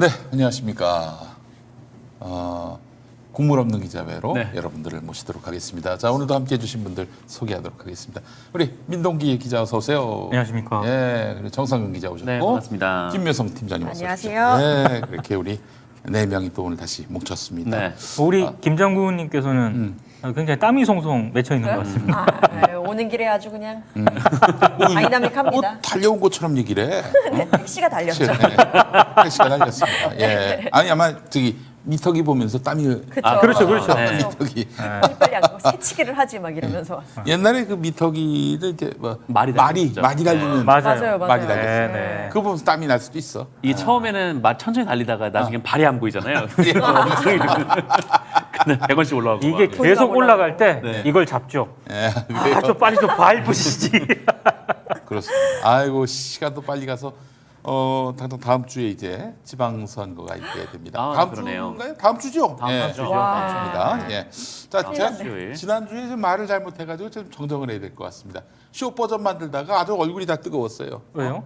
네, 안녕하십니까. 국물 없는 기자회로 네. 여러분들을 모시도록 하겠습니다. 자, 오늘도 함께해 주신 분들 소개하도록 하겠습니다. 우리 민동기 기자 어서 오세요. 안녕하십니까. 예, 그리고 정상근 기자 오셨고, 네, 반갑습니다. 김묘성 팀장님 어서 오십시오. 안녕하세요. 네, 그렇게 우리 네 명이 또 오늘 다시 뭉쳤습니다. 네. 우리 김장군님께서는 굉장히 땀이 송송 맺혀 있는 것 같습니다. 오는 길에 아주 그냥 뭐 다이나믹합니다. 달려온 것처럼 얘기를 해. 네, 택시가 달렸죠. 네, 택시가 달렸습니다. 예. 아니 아마 저기 미터기 보면서 땀이 그쵸. 아, 그렇죠, 그렇죠. 네. 미터기. 빨리빨리 안 가고 새치기를 하지 막 이러면서 왔어. 옛날에 그 미터기는 이제 뭐 말이 말이 달렸죠. 달리는 맞아요, 말이 맞아요. 달렸어요. 네, 네. 그거 보면서 땀이 날 수도 있어. 이게 처음에는 천천히 달리다가 나중엔 발이 안 보이잖아요. 근데 100원씩 올라가고. 이게 막. 계속 올라갈 때 네. 이걸 잡죠. 예, 아, 좀 빨리 좀 밟으시지. 그렇습니다. 아이고 시간도 빨리 가서 당장 다음 주에 이제 지방선거가 있게 됩니다. 아, 다음 그러네요. 주인가요? 다음 주죠? 다음 주죠. 다음 주입니다. 예. 자, 다음 제가 수요일. 지난주에 좀 말을 잘못해가지고 좀 정정을 해야 될 것 같습니다. 쇼 버전 만들다가 아주 얼굴이 다 뜨거웠어요. 왜요?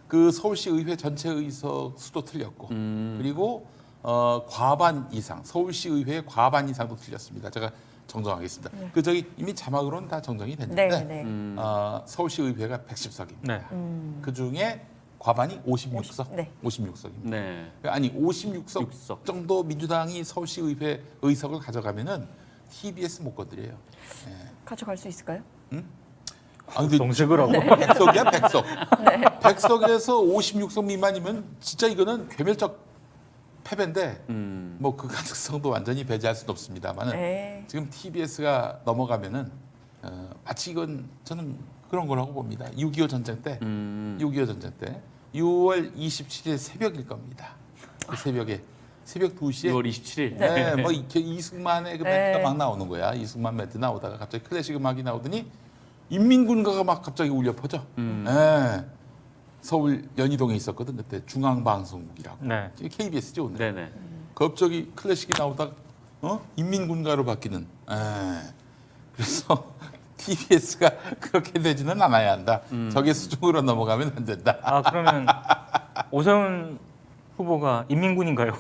그 서울시 의회 전체 의석 수도 틀렸고 그리고 과반 이상 서울시 의회 과반 이상도 틀렸습니다. 제가 정정하겠습니다. 그 저기 이미 자막으로는 다 정정이 됐는데 네, 네. 서울시 의회가 110석입니다. 네. 그 중에 과반이 56석, 네. 56석입니다. 네. 아니 56석 육석. 정도 민주당이 서울시 의회 의석을 가져가면은 TBS 못 건드려요. 가져갈 수 있을까요? 아 근데 정색을 하고. 100석이야 100석. 네. 100석에서 56석 미만이면 진짜 이거는 괴멸적 패배인데 뭐 그 가능성도 완전히 배제할 수는 없습니다만은 네. 지금 TBS가 넘어가면은 마치 이건 저는 그런 거라고 봅니다. 6.25 전쟁 때 6.25 전쟁 때 6월 27일 새벽일 겁니다. 그 새벽에 새벽 2시에 6월 27일. 네, 뭐 이렇게 이승만의 그 네. 멘트가 막 나오는 거야. 이승만 멘트 나오다가 갑자기 클래식 음악이 나오더니 인민군가가 막 갑자기 울려 퍼져. 네. 서울 연희동에 있었거든 그때 중앙방송국이라고. 네. KBS죠 오늘. 네네. 갑자기 클래식이 나오다가 인민군가로 바뀌는. 그래서 TBS가 그렇게 되지는 않아야 한다. 저게 수중으로 넘어가면 안 된다. 아, 그러면 오세훈 후보가 인민군인가요?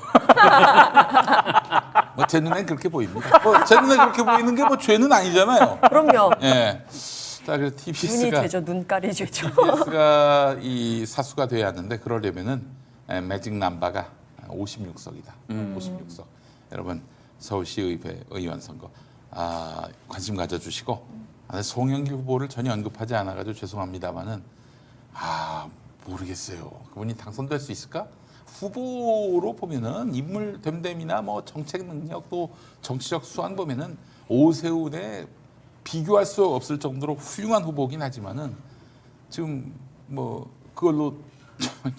뭐 제 눈엔 그렇게 보입니다. 제 눈에 그렇게 보이는 게 뭐 죄는 아니잖아요. 그럼요. 예. 자, 그래서 눈이 TBS가 죄죠. 눈깔이 죄죠. 이 사수가 돼야 하는데 그러려면은 매직 남바가 56석이다. 56석. 여러분 서울시의회 의원 선거 관심 가져주시고 송영길 후보를 전혀 언급하지 않아가지고 죄송합니다만은 모르겠어요. 그분이 당선될 수 있을까? 후보로 보면은 인물 됨됨이나 뭐 정책 능력 또 정치적 수완 보면은 오세훈에 비교할 수 없을 정도로 훌륭한 후보긴 하지만은 지금 뭐 그걸로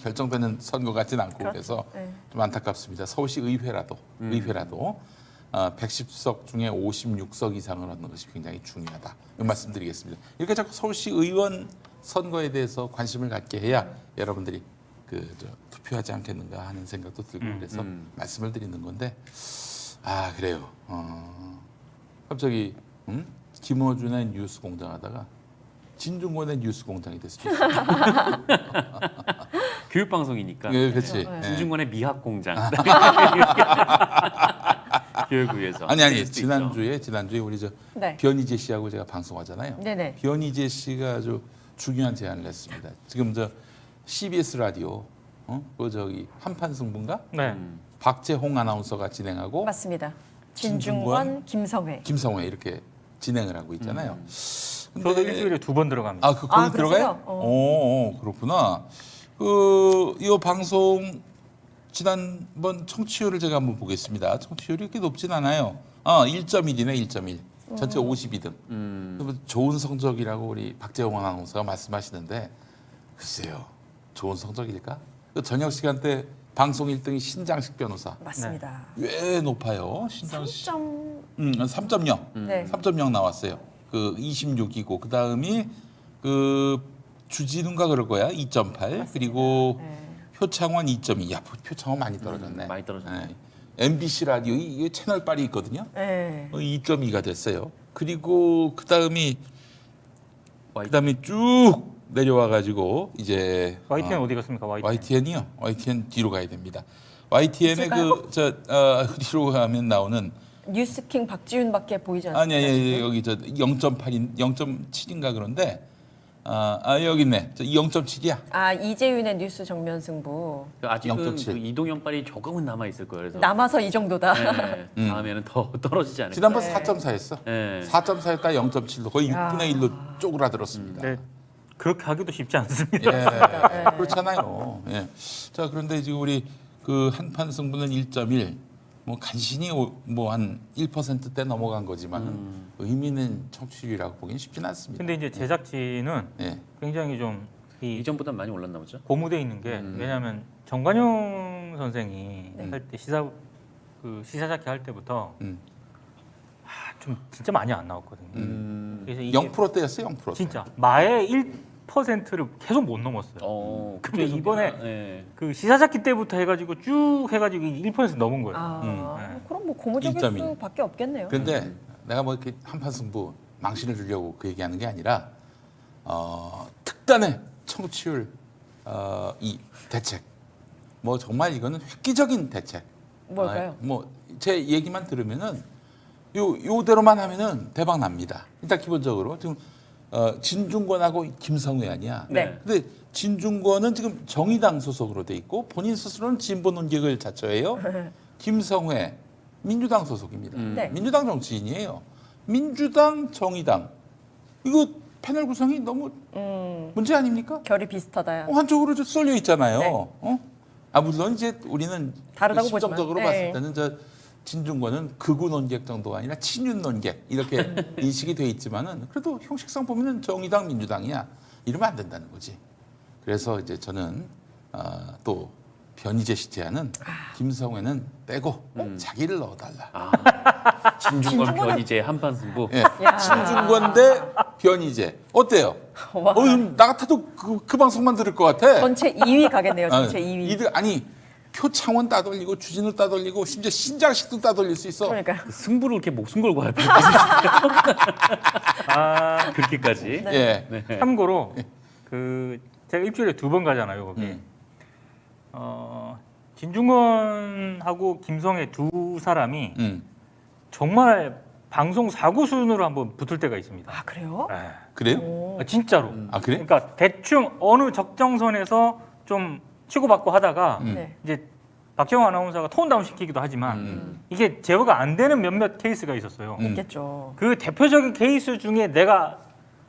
결정되는 선거 같진 않고 그래서 네. 좀 안타깝습니다. 서울시 의회라도 110석 중에 56석 이상을 얻는 것이 굉장히 중요하다. 이 말씀드리겠습니다. 이렇게 자꾸 서울시 의원 선거에 대해서 관심을 갖게 해야 여러분들이 투표하지 않겠는가 하는 생각도 들고 그래서 말씀을 드리는 건데 그래요. 갑자기 김어준의 뉴스 공장 하다가 진중권의 뉴스 공장이 됐습니다. 교육방송이니까. 예, 그렇지. 네. 진중권의 미학공장. 교육을 위해서. 아니 쓸수 있죠. 지난주에 우리 네. 변희재 씨하고 제가 방송하잖아요. 네네. 변희재 씨가 아주 중요한 제안을 했습니다. 지금 CBS 라디오 한판 승부인가? 네. 박재홍 아나운서가 진행하고 맞습니다. 진중권, 김성회. 김성회 이렇게 진행을 하고 있잖아요. 저도 일주일에 2번 들어갑니다. 거기 들어가요? 그러세요? 그렇구나. 이 방송 지난번 청취율을 제가 한번 보겠습니다. 청취율이 그렇게 높진 않아요. 1.1이네, 1.1. 전체 52등. 좋은 성적이라고 우리 박재홍 아나운서가 말씀하시는데 글쎄요. 좋은 성적일까? 저녁 시간대 방송 1등이 신장식 변호사. 맞습니다. 왜 높아요? 신장식. 3.0. 네. 3.0 나왔어요. 26이고 그 다음이 주진우인가 그럴 거야 2.8 그리고 네. 표창원 2.2. 야 표창원 많이 떨어졌네. 많이 떨어졌네. MBC 라디오 이 채널 빨이 있거든요. 네. 2.2가 됐어요. 그리고 그 다음이 쭉 내려와 가지고 이제 YTN 어디 갔습니까? YTN. YTN이요. YTN 뒤로 가야 됩니다. YTN의 있을까요? 어디로 가면 나오는 뉴스킹 박지윤밖에 보이지 않습니다. 아니 여기 0.8인 0.7인가 그런데 여기 있네. 0.7이야. 아 이재윤의 뉴스 정면 승부. 아직은 0.7. 그 이동형 빨이 조금은 남아 있을 거예요. 그래서 남아서 이 정도다. 네, 다음에는 더 떨어지지 않을까. 지난번 네. 4.4였어. 네. 4.4였다 0.7로 거의 야. 6분의 1로 쪼그라들었습니다. 네, 그렇게 하기도 쉽지 않습니다. 예, 그렇잖아요. 예. 자 그런데 지금 우리 그 한판 승부는 1.1, 뭐 간신히 뭐 한 1%대 넘어간 거지만 의미 있는 청취율이라고 보기는 쉽지는 않습니다. 근데 이제 제작진은 예. 굉장히 좀 이 이전보다 많이 올랐나 보죠. 고무돼 있는 게 왜냐하면 정관용 선생이 네. 할 때 시사자키 할 때부터 음. 좀 진짜 많이 안 나왔거든요. 그래서 이게 0%대였어요, 0%. 진짜 마의 1%를 계속 못 넘었어요. 근데 그쪽에서 이번에 네. 그 시사자키 때부터 해가지고 쭉 해가지고 1% 넘은 거예요. 아 그럼 뭐 고무적일 1.1. 수밖에 없겠네요. 근데 내가 뭐 이렇게 한판 승부 망신을 주려고 그 얘기하는 게 아니라 특단의 청취율 이 대책. 뭐 정말 이거는 획기적인 대책. 뭘까요? 뭐 제 얘기만 들으면은 요대로만 하면은 대박 납니다. 일단 기본적으로 지금 진중권하고 김성회 아니야. 네. 근데 진중권은 지금 정의당 소속으로 돼 있고 본인 스스로는 진보 논객을 자처해요. 김성회 민주당 소속입니다. 네. 민주당 정치인이에요. 민주당, 정의당 이거 패널 구성이 너무 문제 아닙니까? 결이 비슷하다. 한쪽으로 좀 쏠려 있잖아요. 네. 물론 이제 우리는 다르다고 시점적으로 보지만. 봤을 네. 때는 진중권은 극우 논객 정도가 아니라 친윤 논객 이렇게 인식이 돼 있지만은 그래도 형식상 보면은 정의당 민주당이야 이러면 안 된다는 거지. 그래서 이제 저는 또 변희재 씨 제안은 김성회는 빼고 자기를 넣어달라. 진중권 진중권은- 변희재 한판 승부. 예. 야. 진중권 대 변희재 어때요? 와. 나 같아도 그 방송만 들을 것 같아. 전체 2위 가겠네요. 전체 2위. 이들 표창원 따돌리고 주진우 따돌리고 심지어 신장식도 따돌릴 수 있어. 그러니까 그 승부를 이렇게 목숨 걸고 할 필요 아, 그렇게까지. 예. 네. 참고로 그 제가 일주일에 2번 가잖아요 거기. 진중권하고 김성애 두 사람이 정말 방송 사고 수준으로 한번 붙을 때가 있습니다. 아 그래요? 예. 그래요? 오. 진짜로. 아 그래? 그러니까 대충 어느 적정선에서 좀 치고받고 하다가 네. 이제 박정호 아나운서가 톤다운 시키기도 하지만 이게 제어가 안 되는 몇몇 케이스가 있었어요. 있겠죠. 그 대표적인 케이스 중에 내가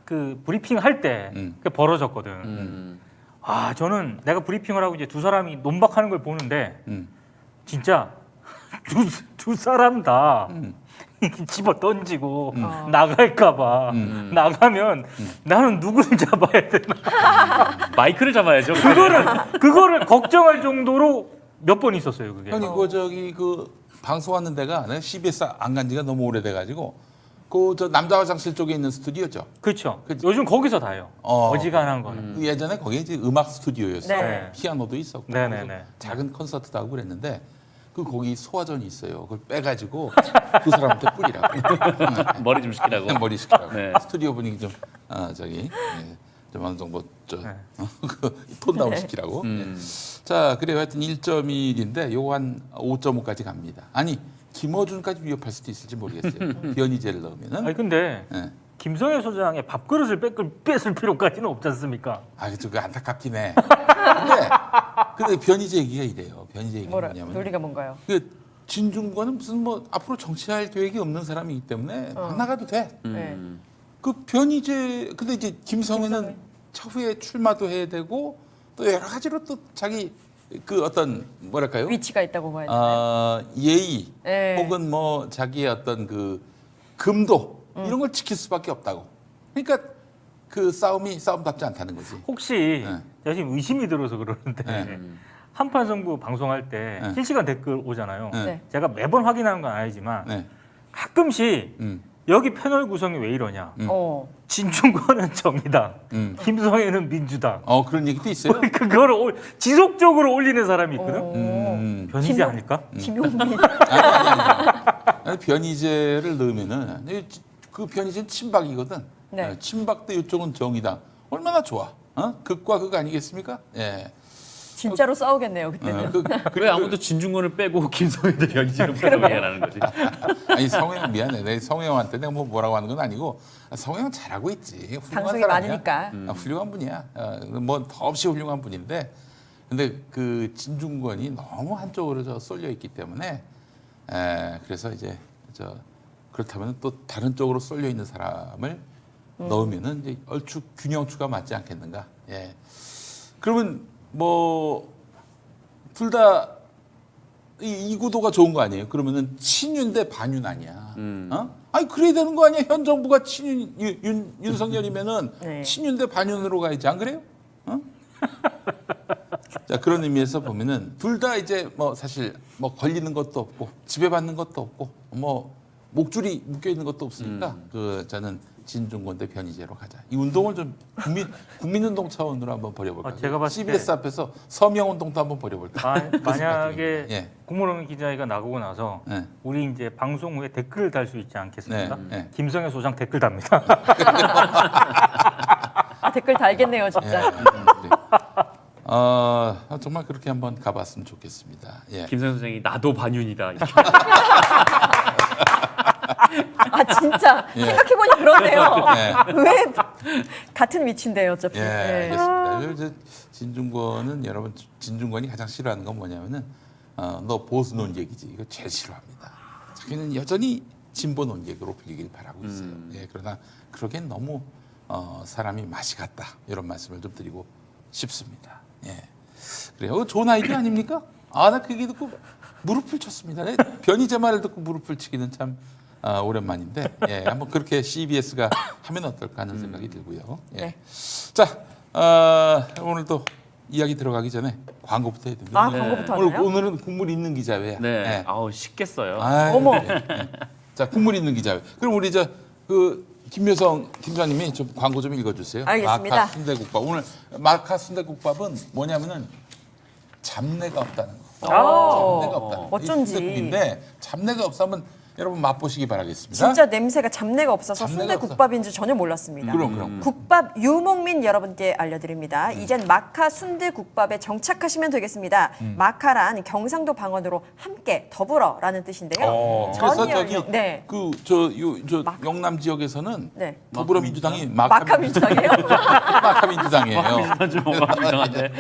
그 브리핑 할 때 그게 벌어졌거든. 아 저는 내가 브리핑을 하고 이제 두 사람이 논박하는 걸 보는데 진짜 두 사람 다 집어 던지고 나갈까봐 나가면 나는 누구를 잡아야 되나 마이크를 잡아야죠. 그거를 걱정할 정도로 몇 번 있었어요 그게. 형님 그 방송하는 데가 내가 CBS 안 간 지가 너무 오래돼가지고 저 남자 화장실 쪽에 있는 스튜디오죠. 그렇죠. 그치. 요즘 거기서 다 해요. 어지간한 거는. 예전에 거기 이제 음악 스튜디오였어. 네. 피아노도 있었고 네네네. 그래서 작은 콘서트도 하고 그랬는데 거기 소화전이 있어요. 그걸 빼가지고 두 사람한테 뿌리라고. 머리 좀 식히라고. 머리 식히라고. 네. 스튜디오 분위기 좀 좀 어느 정도 톤다운 시키라고. 자, 그래요. 하여튼 1.1인데 요거 한 5.5까지 갑니다. 아니 김어준까지 위협할 수도 있을지 모르겠어요. 변희재를 넣으면은. 아니 근데 예. 김성애 소장의 밥그릇을 뺏을 필요까지는 없지 않습니까? 그 안타깝긴 해. 근데 변희재 얘기가 이래요. 변희재 얘기가 뭐냐면 논리가 뭔가요? 진중권은 무슨 뭐 앞으로 정치할 계획이 없는 사람이기 때문에 안 나가도 돼. 네. 그 변희재 근데 이제 김성회는 차후에 출마도 해야 되고 또 여러 가지로 또 자기 그 어떤 뭐랄까요? 위치가 있다고 봐야 되나요? 예의 네. 혹은 뭐 자기의 어떤 그 금도 이런 걸 지킬 수밖에 없다고. 그러니까 그 싸움답지 않다는 거지. 혹시 네. 제가 지금 의심이 들어서 그러는데 네. 한판 승부 방송할 때 네. 실시간 댓글 오잖아요. 네. 네. 제가 매번 확인하는 건 아니지만 네. 가끔씩 여기 패널 구성이 왜 이러냐. 진중권은 정의당, 김성애는 민주당. 그런 얘기도 있어요. 그거를 지속적으로 올리는 사람이 있거든. 변희재 김용- 아닐까? 김용민. 아니, 변희재를 넣으면은 그 변희재는 친박이거든. 네. 친박 대 이쪽은 정의당. 얼마나 좋아. 극과 극 아니겠습니까? 예. 진짜로 싸우겠네요 그때는. 그래 아무도 진중권을 빼고 김성현도 변희재로 표현하는 거지. 아니 성형 미안해. 내 성형한테 내가 뭐라고 하는 건 아니고 성형 잘하고 있지. 훌륭한 방송이 사람이야. 많으니까. 훌륭한 분이야. 뭐 더없이 훌륭한 분인데 근데 그 진중권이 너무 한쪽으로 쏠려 있기 때문에 그래서 이제 그렇다면 또 다른 쪽으로 쏠려 있는 사람을 넣으면은 이제 얼추 균형추가 맞지 않겠는가. 예. 그러면 뭐 둘 다 이 구도가 좋은 거 아니에요? 그러면은 친윤 대 반윤 아니야. 어? 아니 그래야 되는 거 아니야? 현 정부가 친윤 윤석열이면은 네. 친윤 대 반윤으로 가야지 안 그래요? 어? 자 그런 의미에서 보면은 둘 다 이제 뭐 사실 뭐 걸리는 것도 없고 지배받는 것도 없고 뭐 목줄이 묶여 있는 것도 없으니까 저는 진중권 대 변희재로 가자. 이 운동을 좀 국민운동 차원으로 한번 벌여볼까. 제가 봤을 때 CBS 앞에서 서명운동도 한번 벌여볼까. 만약에 예. 국무론 기자회가 나가고 나서 네. 우리 이제 방송 후에 댓글을 달 수 있지 않겠습니까? 네, 네. 김성현 소장 댓글 답니다. 댓글 달겠네요 진짜. 정말 그렇게 한번 가봤으면 좋겠습니다. 예. 김성현 소장이 나도 반윤이다. 이렇게. 아 진짜 예. 생각해보니 그러네요. 예. 왜 같은 위치인데요 어차피. 예, 예. 알겠습니다. 그래서 진중권은 여러분 진중권이 가장 싫어하는 건 뭐냐면은 너 보수 논객이지 이거 제일 싫어합니다. 자기는 여전히 진보 논객으로 불리길 바라고 있어요. 예, 그러나 그러기엔 너무 사람이 맛이 갔다 이런 말씀을 좀 드리고 싶습니다. 예, 그래요. 좋은 아이디어 아닙니까? 나 그 얘기 듣고 무릎을 쳤습니다. 네, 변희재 말을 듣고 무릎을 치기는 참 오랜만인데 예, 한번 그렇게 CBS가 하면 어떨까 하는 생각이 들고요. 예. 네. 자, 오늘도 이야기 들어가기 전에 광고부터 해야 됩니다. 아 광고부터 하나요? 오늘은 국물 있는 기자회야. 네. 예. 아우 쉽겠어요. 어머. 자, 국물 있는 기자회. 그럼 우리 김여성 팀장님이 좀 광고 좀 읽어주세요. 알겠습니다. 마카 순대국밥. 오늘 마카 순대국밥은 뭐냐면은 잡내가 없다는 거. 잡내가 없다. 어쩐지. 순대국인데 잡내가 없으면 여러분 맛보시기 바라겠습니다. 진짜 냄새가 잡내가 없어서 잡내가 순대국밥인 줄 전혀 몰랐습니다. 그럼. 국밥 유목민 여러분께 알려드립니다. 이젠 마카 순대국밥에 정착하시면 되겠습니다. 마카란 경상도 방언으로 함께 더불어라는 뜻인데요. 그래서 저기 네. 영남 지역에서는 네. 더불어민주당이 마카민주당이에요? 마카민주당이에요. 좀 뭔가 이상한데.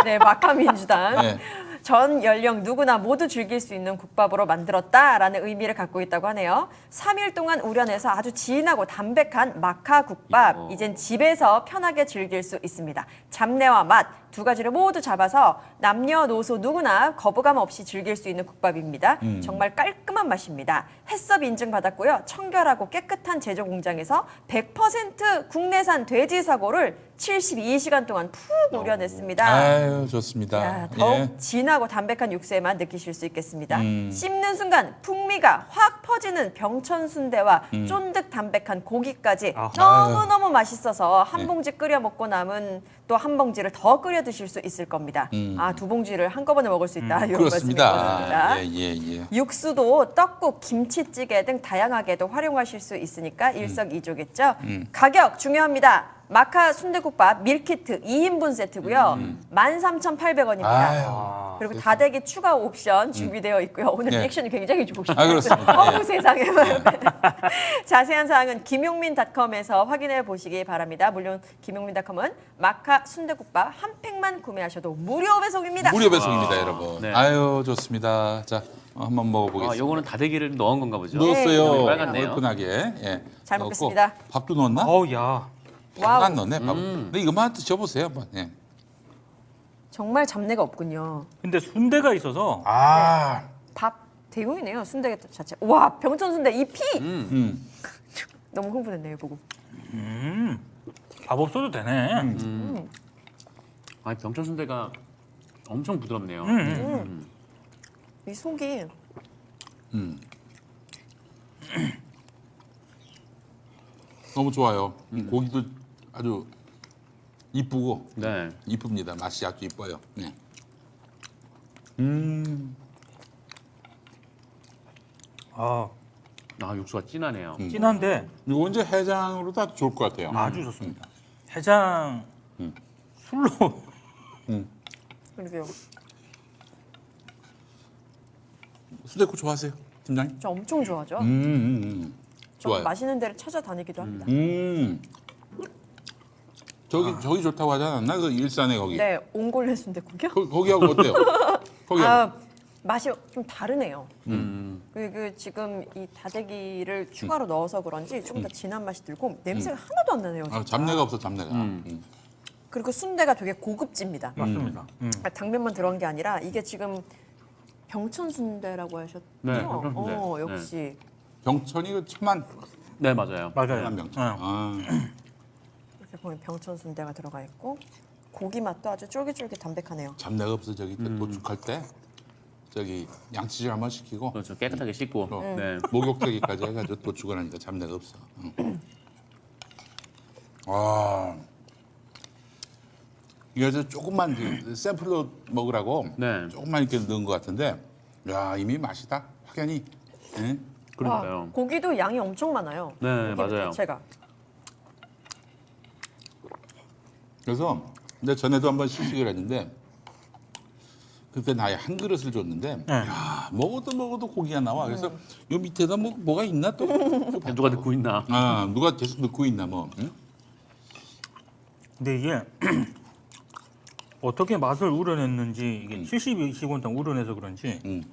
네, 마카민주당. 네. 전 연령 누구나 모두 즐길 수 있는 국밥으로 만들었다라는 의미를 갖고 있다고 하네요. 3일 동안 우려내서 아주 진하고 담백한 마카 국밥. 이젠 집에서 편하게 즐길 수 있습니다. 잡내와 맛 두 가지를 모두 잡아서 남녀노소 누구나 거부감 없이 즐길 수 있는 국밥입니다. 정말 깔끔한 맛입니다. 햇섭 인증받았고요. 청결하고 깨끗한 제조 공장에서 100% 국내산 돼지 사고를 72시간 동안 푹 우려냈습니다. 아유, 좋습니다. 야, 더욱 예. 진하고 담백한 육수에만 느끼실 수 있겠습니다. 씹는 순간 풍미가 확 퍼지는 병천 순대와 쫀득 담백한 고기까지 너무너무 맛있어서 한 봉지 끓여 먹고 남은 또 한 봉지를 더 끓여 드실 수 있을 겁니다. 두 봉지를 한꺼번에 먹을 수 있다. 이런 그렇습니다. 말씀이었습니다. 예. 육수도 떡국, 김치찌개 등 다양하게도 활용하실 수 있으니까 일석이조겠죠. 가격 중요합니다. 마카 순대국밥 밀키트 2인분 세트고요. 13,800원입니다. 그리고 다대기 추가 옵션 준비되어 있고요. 오늘 네. 리액션이 굉장히 좋으시네요. 그렇습니다. 어우 예. 세상에. 자세한 사항은 김용민닷컴에서 확인해 보시기 바랍니다. 물론 김용민닷컴은 마카 순대국밥 한 팩만 구매하셔도 무료 배송입니다. 무료 배송입니다, 여러분. 네. 아유, 좋습니다. 자, 한번 먹어보겠습니다. 요거는 다대기를 넣은 건가 보죠. 넣었어요. 네. 빨갛네요. 얼큰하게. 예. 잘 넣었고, 먹겠습니다. 밥도 넣었나? 어우 야. 와우. 안 넣네, 밥. 근데 이거만 드셔보세요, 한번. 예. 정말 잡내가 없군요. 근데 순대가 있어서 밥 대용이네요. 순대 자체. 와 병천 순대 이 피. 너무 흥분했네요 보고. 밥 없어도 되네. 아니 병천 순대가 엄청 부드럽네요. 이 속이 너무 좋아요. 고기도 아주 이쁘고 네. 이쁩니다. 맛이 아주 이뻐요. 네. 아, 육수가 진하네요. 진한데 이거 이제 해장으로도 아주 좋을 것 같아요. 아주 좋습니다. 해장 술로 그러게요. 순댓국 좋아하세요, 팀장님? 저 엄청 좋아하죠. 저 저는 좋아요. 맛있는 데를 찾아다니기도 합니다. 저기 좋다고 하지 않았나? 그 일산에 거기. 네, 옹골레 순댓국이요? 거기하고 어때요? 거기하고. 맛이 좀 다르네요. 그 지금 이 다대기를 추가로 넣어서 그런지 조금 더 진한 맛이 들고 냄새가 하나도 안 나네요. 진짜. 잡내가 없어, 잡내가. 그리고 순대가 되게 고급집니다. 맞습니다. 당면만 들어간 게 아니라 이게 지금 병천 순대라고 하셨죠? 네, 병천 순대. 역시 병천이 그 천만 네, 맞아요. 맞아요. 병천. 네. 아, 이렇게 보면 병천 순대가 들어가 있고 고기 맛도 아주 쫄깃쫄깃 담백하네요. 잡내가 없어 저기 도축할 때 저기 양치질 한번 시키고 그렇죠. 깨끗하게 씻고. 네. 목욕제기까지 해가지고 도축을 하니까 잡내가 없어. 아, 이거 저 조금만 샘플로 먹으라고 네. 조금만 이렇게 넣은 것 같은데, 야 이미 맛이다. 확연히. 예? 그러니까요. 와, 고기도 양이 엄청 많아요. 네, 고기 맞아요. 자체가. 그래서 근데 전에도 한번 시식을 했는데 그때 나의 한 그릇을 줬는데 야 먹어도 고기가 나와. 그래서 요 밑에다 뭐가 있나 또? 누가 듣고 있나? 아 누가 계속 넣고 있나 뭐. 응? 근데 이게 어떻게 맛을 우려냈는지 이게 72시간 동안 우려내서 그런지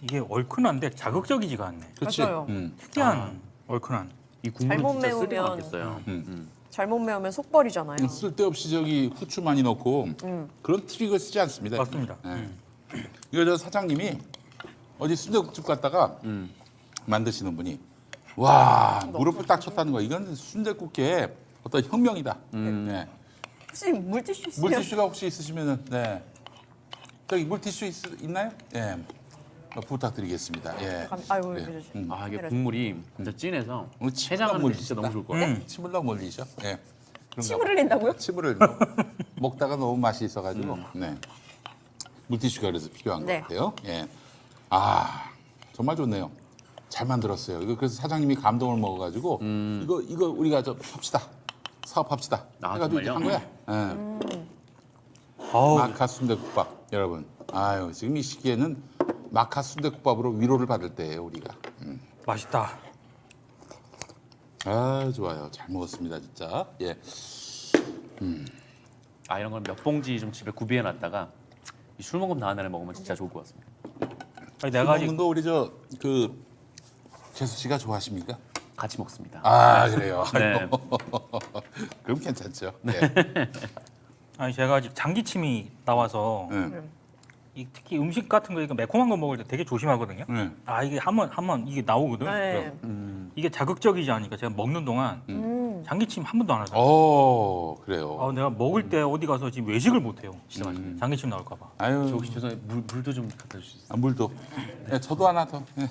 이게 얼큰한데 자극적이지가 않네. 그렇지. 맞아요. 특이한 얼큰한. 이 국물은 잘못 진짜 쓰리가 매우면- 많겠어요. 잘못 매우면 속벌이잖아요. 쓸데없이 저기 후추 많이 넣고 그런 트릭을 쓰지 않습니다. 맞습니다. 예. 이거 저 사장님이 어디 순대국집 갔다가 만드시는 분이 와 무릎을 딱 쳤다는 거야. 이건 순대국계의 어떤 혁명이다. 네. 혹시 물티슈 있으면 물티슈가 혹시 있으시면은 네. 저기 물티슈 있나요? 예. 부탁드리겠습니다. 예. 아유, 네. 그러지. 아, 이게 국물이 진짜 진해서 오늘 침을 해장하는데 진짜 너무 좋을 것 같아요. 침을 너무 몰리죠. 예. 그런가 침을 봐. 흘린다고요? 침을 먹다가 너무 맛이 있어가지고 네. 물티슈가 그래서 필요한 네. 것 같아요. 예. 아 정말 좋네요. 잘 만들었어요. 이거 그래서 사장님이 감동을 먹어가지고 이거 우리가 저 합시다. 사업합시다. 아, 해가지고 이제 한 정말요? 거야. 예. 아우, 마카 순대국밥 여러분. 아유 지금 이 시기에는 마카 순대국밥으로 위로를 받을 때예요 우리가. 맛있다. 아 좋아요. 잘 먹었습니다 진짜. 예. 아, 이런 걸 몇 봉지 좀 집에 구비해 놨다가 술 먹으면 다음 날에 먹으면 진짜 좋을 것 같습니다. 아니, 내가 아직 먹는 거 우리 저 그 재수 씨가 좋아하십니까? 같이 먹습니다. 아 그래요. 네. 그럼 괜찮죠. 네. 제가 아직 장기침이 나와서 특히 음식 같은 거 이거 매콤한 거 먹을 때 되게 조심하거든요. 네. 아 이게 한번 이게 나오거든. 네. 이게 자극적이지 않으니까 제가 먹는 동안 장기침 한 번도 안 하잖아요. 오 그래요. 아, 내가 먹을 때 어디 가서 지금 외식을 못 해요. 진짜 장기침 나올까 봐. 아유 저 혹시 죄송해요. 물도 좀 갖다 주실 수 있어요? 물도. 네, 저도 하나 더. 네.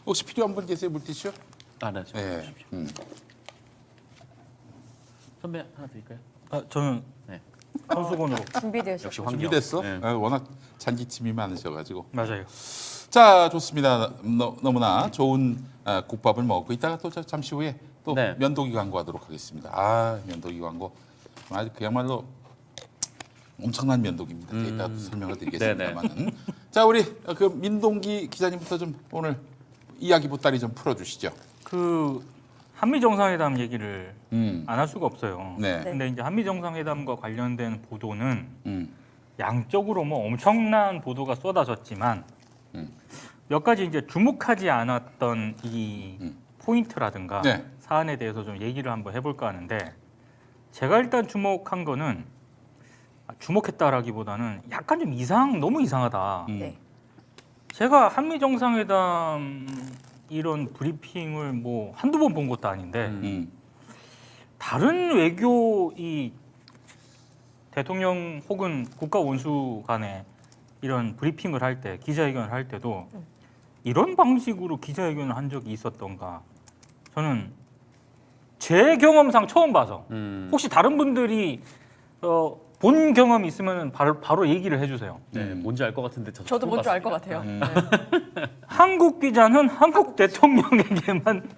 혹시 필요한 분 계세요 물티슈? 아, 네. 저 네. 선배 하나 드릴까요? 아, 저는 네. 손수건으로 준비되셨죠. 역시 황경. 준비됐어? 네. 아, 워낙 잔기침이 많으셔가지고. 맞아요. 자 좋습니다. 너무나 좋은 국밥을 먹고 이따가 또 잠시 후에 또 네. 면도기 광고하도록 하겠습니다. 아 면도기 광고 아주 그야말로 엄청난 면도기입니다. 이따가 또 설명을 드리겠습니다만은 자 우리 그 민동기 기자님부터 좀 오늘 이야기 보따리 좀 풀어주시죠. 그 한미 정상회담 얘기를 음. 안 할 수가 없어요. 네. 근데 이제 한미 정상회담과 관련된 보도는 음. 양쪽으로 뭐 엄청난 보도가 쏟아졌지만 몇 가지 이제 주목하지 않았던 이 포인트라든가 네. 사안에 대해서 좀 얘기를 한번 해볼까 하는데 제가 일단 주목한 거는 주목했다라기보다는 약간 좀 너무 이상하다. 네. 제가 한미 정상회담 이런 브리핑을 뭐 한두 번 본 것도 아닌데 다른 외교 이 대통령 혹은 국가 원수 간에 이런 브리핑을 할 때 기자회견을 할 때도 이런 방식으로 기자회견을 한 적이 있었던가 저는 제 경험상 처음 봐서 혹시 다른 분들이 본 경험이 있으면 바로 얘기를 해주세요. 네, 뭔지 알 것 같은데 저도 뭔지 알 것 같아요. 네. 한국 기자는 한국 대통령에게만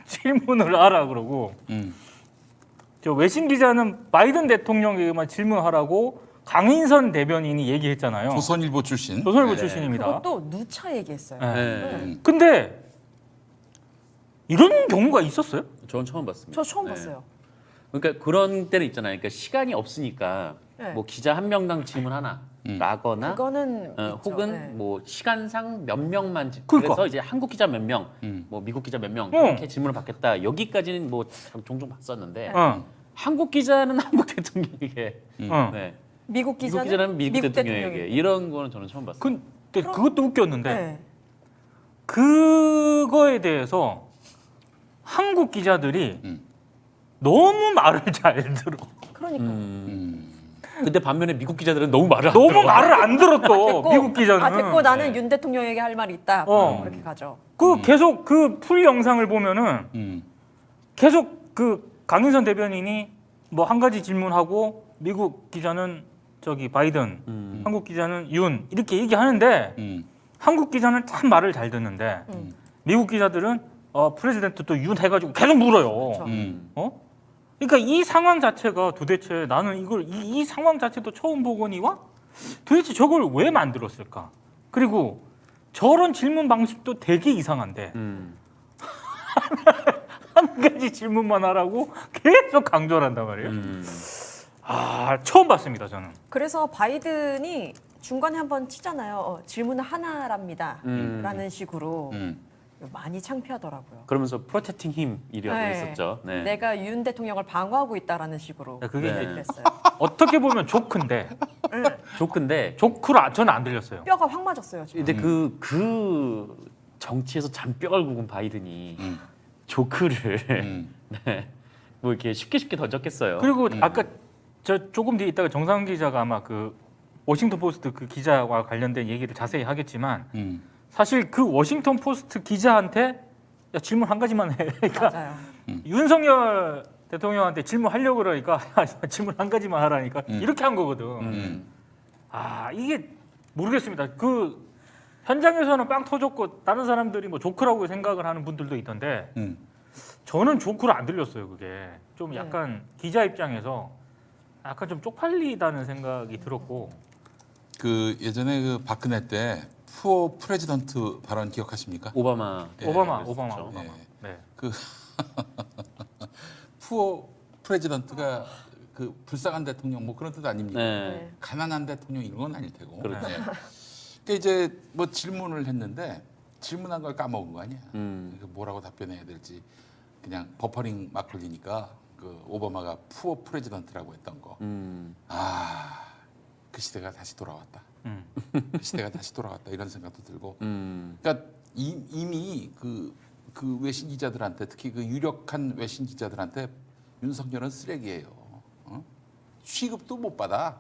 질문을 하라 그러고 저 외신 기자는 바이든 대통령에게만 질문하라고 강인선 대변인이 얘기했잖아요. 조선일보 출신. 조선일보 네. 출신입니다. 그것도 누차 얘기했어요. 네. 네. 근데 이런 경우가 있었어요? 저는 처음 봤습니다. 저 처음 네. 봤어요. 그러니까 그런 때는 있잖아요. 그러니까 시간이 없으니까 네. 뭐 기자 한 명당 질문 하나 라거나 그거는 있죠. 혹은 네. 뭐 시간상 몇 명만 그러니까. 그래서 이제 한국 기자 몇 명, 뭐 미국 기자 몇 명 어. 이렇게 질문을 받겠다. 여기까지는 뭐 종종 봤었는데 어. 한국 기자는 한국 대통령에게, 어. 네. 미국 기자는, 미국 기자는 미국 대통령에게 이런 거는 저는 처음 봤어요. 근데 그것도 웃겼는데 네. 그거에 대해서 한국 기자들이 너무 말을 잘 들어. 그러니까. 근데 반면에 미국 기자들은 너무 말을 안 너무 들어. 말을 안 들어 또 됐고, 미국 기자는. 아 됐고 나는 윤 대통령에게 할 말이 있다. 그렇게 가죠. 그 계속 그 풀 영상을 보면은 음. 계속 그 강인선 대변인이 뭐 한 가지 질문하고 미국 기자는 저기 바이든, 한국 기자는 윤 이렇게 얘기하는데 한국 기자는 참 말을 잘 듣는데 미국 기자들은 프레지던트 또 윤 해가지고 계속 물어요. 그렇죠. 어? 그러니까 이 상황 자체가 도대체 나는 이걸 이 상황 자체도 처음 보거니와 도대체 저걸 왜 만들었을까? 그리고 저런 질문 방식도 되게 이상한데 한 가지 질문만 하라고 계속 강조를 한단 말이에요. 아 처음 봤습니다 저는. 그래서 바이든이 중간에 한번 치잖아요. 질문은 하나랍니다. 라는 식으로 많이 창피하더라고요. 그러면서 프로텍팅 힘이라고 네. 했었죠. 네. 내가 윤 대통령을 방어하고 있다라는 식으로 그게 네. 이제 그랬어요. 어떻게 보면 조크인데 좋은데 조크로 저는 안 들렸어요. 뼈가 확 맞았어요. 지금. 근데 그 정치에서 잔뼈를 굽은 바이든이 조크를 네. 뭐 이렇게 쉽게 던졌겠어요. 그리고 아까 저 조금 뒤에 있다가 정상 기자가 아마 그 워싱턴 포스트 그 기자와 관련된 얘기를 자세히 하겠지만 사실 그 워싱턴 포스트 기자한테 야, 질문 한 가지만 해. 그러니까 맞아요. 윤석열 대통령한테 질문하려고 그러니까 야, 질문 한 가지만 하라니까 이렇게 한 거거든. 아 이게 모르겠습니다. 그 현장에서는 빵 터졌고 다른 사람들이 뭐 조크라고 생각을 하는 분들도 있던데 저는 조크로 안 들렸어요. 그게 좀 약간 기자 입장에서 약간 좀 쪽팔리다는 생각이 들었고. 그 예전에 그 박근혜 때 푸어 프레지던트 발언 기억하십니까? 오바마 예, 오바마. 예. 네. 그 푸어 프레지던트가 그 불쌍한 대통령 뭐 그런 뜻 아닙니까? 네. 가난한 대통령 이런 건 아닐 테고. 그렇죠. 네. 그러니까 이제 뭐 질문을 했는데 질문한 걸 까먹은 거 아니야. 그러니까 뭐라고 답변해야 될지 그냥 버퍼링 막 걸리니까 그 오바마가 푸어 프레지던트라고 했던 거. 아, 그 시대가 다시 돌아왔다. 그 시대가 다시 돌아왔다 이런 생각도 들고. 그러니까 이미 그 외신 기자들한테 특히 그 유력한 외신 기자들한테 윤석열은 쓰레기예요. 취급도 못 받아.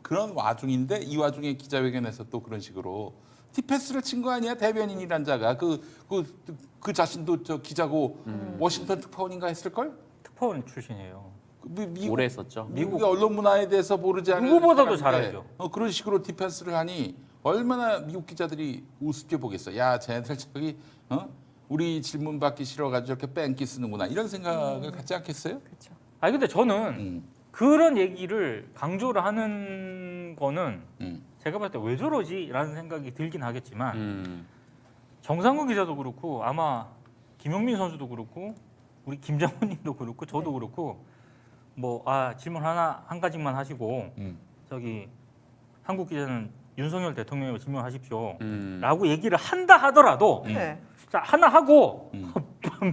그런 와중인데 이 와중에 기자회견에서 또 그런 식으로 티패스를 친 거 아니야 대변인이란 자가 그 자신도 저 기자고 워싱턴 특파원인가 했을 걸? 특파원 출신이에요. 오래 했었죠. 미국의 언론 문화에 대해서 모르지 않은 누구보다도 사람인데 잘 알죠. 그런 식으로 디펜스를 하니 얼마나 미국 기자들이 우습게 보겠어. 야, 쟤네들 저기 우리 질문 받기 싫어가지고 이렇게 뺑기 쓰는구나 이런 생각을 갖지 않겠어요? 그렇죠. 아니 근데 저는 그런 얘기를 강조를 하는 거는 제가 봤을 때 왜 저러지라는 생각이 들긴 하겠지만 정상근 기자도 그렇고 아마 김용민 선수도 그렇고 우리 김정은님도 그렇고 저도 그렇고 뭐 질문 한 가지만 하시고 저기 한국 기자는 윤석열 대통령에게 질문하십시오라고 얘기를 한다 하더라도 네. 자 하나 하고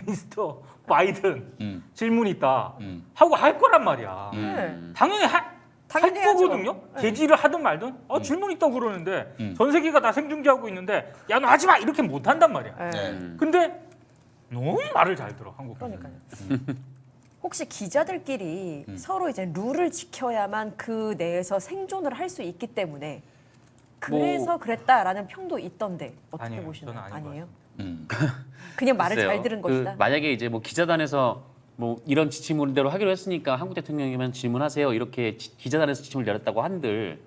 미스터 바이든 질문 있다 하고 할 거란 말이야. 네. 당연히 할 해야죠. 거거든요. 네. 제지를 하든 말든 질문 있다고 그러는데 전 세계가 다 생중계하고 있는데 야 너 하지 마 이렇게 못 한단 말이야. 네. 근데 너무 말을 잘 들어 한국 그러니까요. 혹시 기자들끼리 서로 이제 룰을 지켜야만 그 내에서 생존을 할 수 있기 때문에 그래서 그랬다라는 평도 있던데 어떻게 아니에요. 보시나요? 저는 아닌 것 아니에요? 음. 그냥 말을 글쎄요. 잘 들은 것이다. 만약에 이제 뭐 기자단에서 뭐 이런 지침대로 하기로 했으니까 한국 대통령이면 질문하세요 이렇게 기자단에서 지침을 내렸다고 한들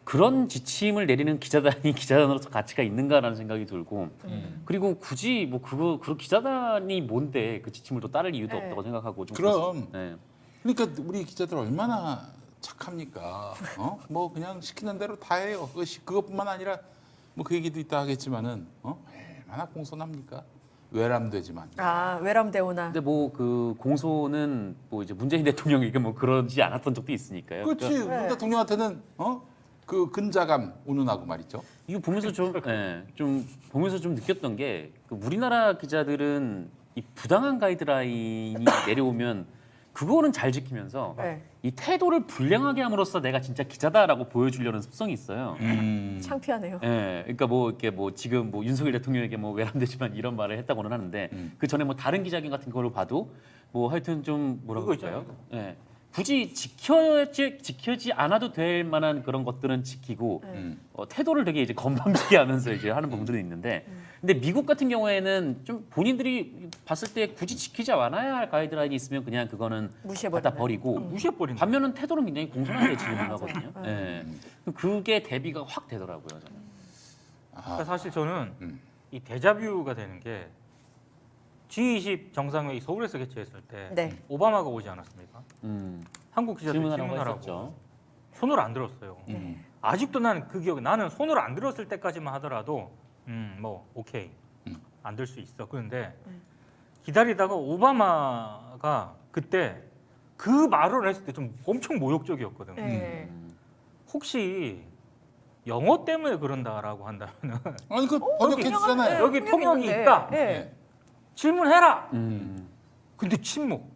그런 지침을 내리는 기자단이 기자단으로서 가치가 있는가라는 생각이 들고 그리고 굳이 뭐 그 기자단이 뭔데 그 지침을 또 따를 이유도 네. 없다고 생각하고 좀 그럼. 네. 그러니까 우리 기자들 얼마나 착합니까? 뭐 그냥 시키는 대로 다 해요. 그것뿐만 아니라 뭐 그 얘기도 있다 하겠지만은 얼마나 공손합니까? 외람되지만. 아 외람되오나. 근데 뭐 그 공소는 뭐 이제 문재인 대통령에게 뭐 그러지 않았던 적도 있으니까요. 그렇지. 그러니까 우리 대통령한테는 그 근자감 운운하고 말이죠. 이거 보면서 좀 보면서 좀 느꼈던 게 그 우리나라 기자들은 이 부당한 가이드라인이 내려오면 그거는 잘 지키면서 네. 이 태도를 불량하게 함으로써 내가 진짜 기자다라고 보여주려는 습성이 있어요. 창피하네요. 예, 그러니까 뭐 이렇게 뭐 지금 뭐 윤석열 대통령에게 뭐 외람되지만 이런 말을 했다고는 하는데 그 전에 뭐 다른 기자님 같은 거를 봐도 뭐 하여튼 좀 뭐라고 그거 할까요? 예, 굳이 지켜지 않아도 될 만한 그런 것들은 지키고 태도를 되게 이제 건방지게 하면서 이제 하는 부분들이 있는데, 근데 미국 같은 경우에는 좀 본인들이 봤을 때 굳이 지키지 않아야 할 가이드라인이 있으면 그냥 그거는 무시해버리는. 갖다 버리고 무시해버린다. 반면은 태도는 굉장히 공손하게 진행하거든요. 예, 그게 대비가 확 되더라고요. 저는. 그러니까 사실 저는 이 데자뷰가 되는 게 G20 정상회의 서울에서 개최했을 때 네. 오바마가 오지 않았습니까? 한국 기자들 질문하라고 질문하라고 했었죠. 손을 안 들었어요. 아직도 나는 그 기억에 나는 손을 안 들었을 때까지만 하더라도 뭐 오케이 안 들 수 있어. 그런데 기다리다가 오바마가 그때 그 말을 했을 때 좀 엄청 모욕적이었거든요. 네. 혹시 영어 때문에 그런다라고 한다면은 아니 그 번역해 주잖아요. 여기 통역이 있다. 네. 질문해라. 근데 침묵.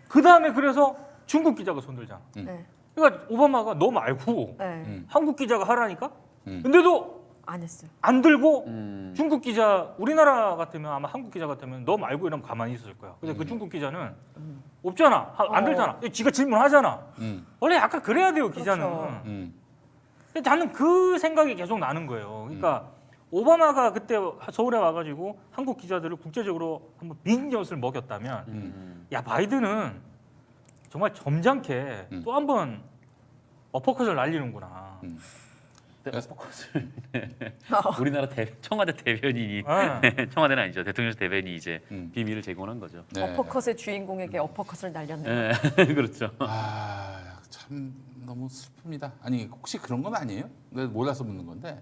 그 다음에 그래서 중국 기자가 손들잖아. 네. 그러니까 오바마가 너 말고 네. 한국 기자가 하라니까. 근데도 안 했어요. 안 들고 중국 기자, 우리나라 같으면 아마 한국 기자 같으면 너 말고 이러면 가만히 있을 거야. 근데 그 중국 기자는 없잖아. 안 들잖아. 지가 질문하잖아. 원래 약간 그래야 돼요, 기자는. 그렇죠. 근데 나는 그 생각이 계속 나는 거예요. 그러니까 오바마가 그때 서울에 와가지고 한국 기자들을 국제적으로 한번 빈엿을 먹였다면, 야 바이든은 정말 점잖게 또 한 번 어퍼컷을 날리는구나. 포커스를 우리나라 청와대 대변인이 청와대는 아니죠. 대통령실 대변인이 이제 비밀을 제공한 거죠. 네. 어퍼컷의 주인공에게 어퍼컷을 날렸네요. 네, 그렇죠. 참 너무 슬픕니다. 아니 혹시 그런 건 아니에요? 내가 몰라서 묻는 건데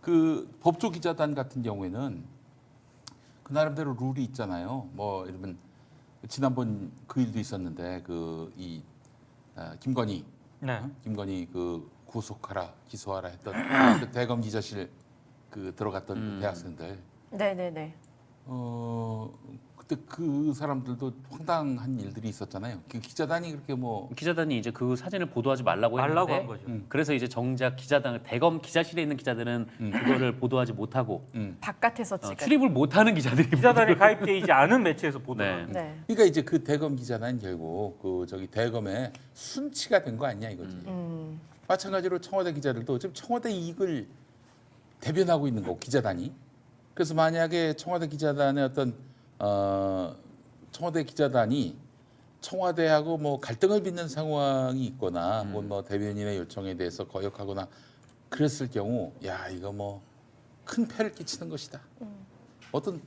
그 법조 기자단 같은 경우에는 그 나름대로 룰이 있잖아요. 뭐 이러면 지난번 그 일도 있었는데 김건희 네. 김건희 그 구속하라 기소하라 했던 그 대검 기자실 그 들어갔던 그 대학생들 네네네. 그때 그 사람들도 황당한 일들이 있었잖아요. 그 기자단이 그렇게 뭐 기자단이 이제 그 사진을 보도하지 말라고 했는데 말라고 한 거죠. 그래서 이제 정작 기자단 대검 기자실에 있는 기자들은 그거를 보도하지 못하고 바깥에서 찍은. 출입을 못하는 기자들이 기자단에 가입돼 있지 않은 매체에서 보도하는. 네. 네. 그러니까 이제 그 대검 기자단 결국 그 저기 대검의 순치가 된 거 아니냐 이거지. 마찬가지로 청와대 기자들도 지금 청와대 이익을 대변하고 있는 거고 기자단이. 그래서 만약에 청와대 기자단의 어떤 청와대 기자단이 청와대하고 뭐 갈등을 빚는 상황이 있거나 뭐 대변인의 요청에 대해서 거역하거나 그랬을 경우 야 이거 뭐 큰 폐를 끼치는 것이다. 어떤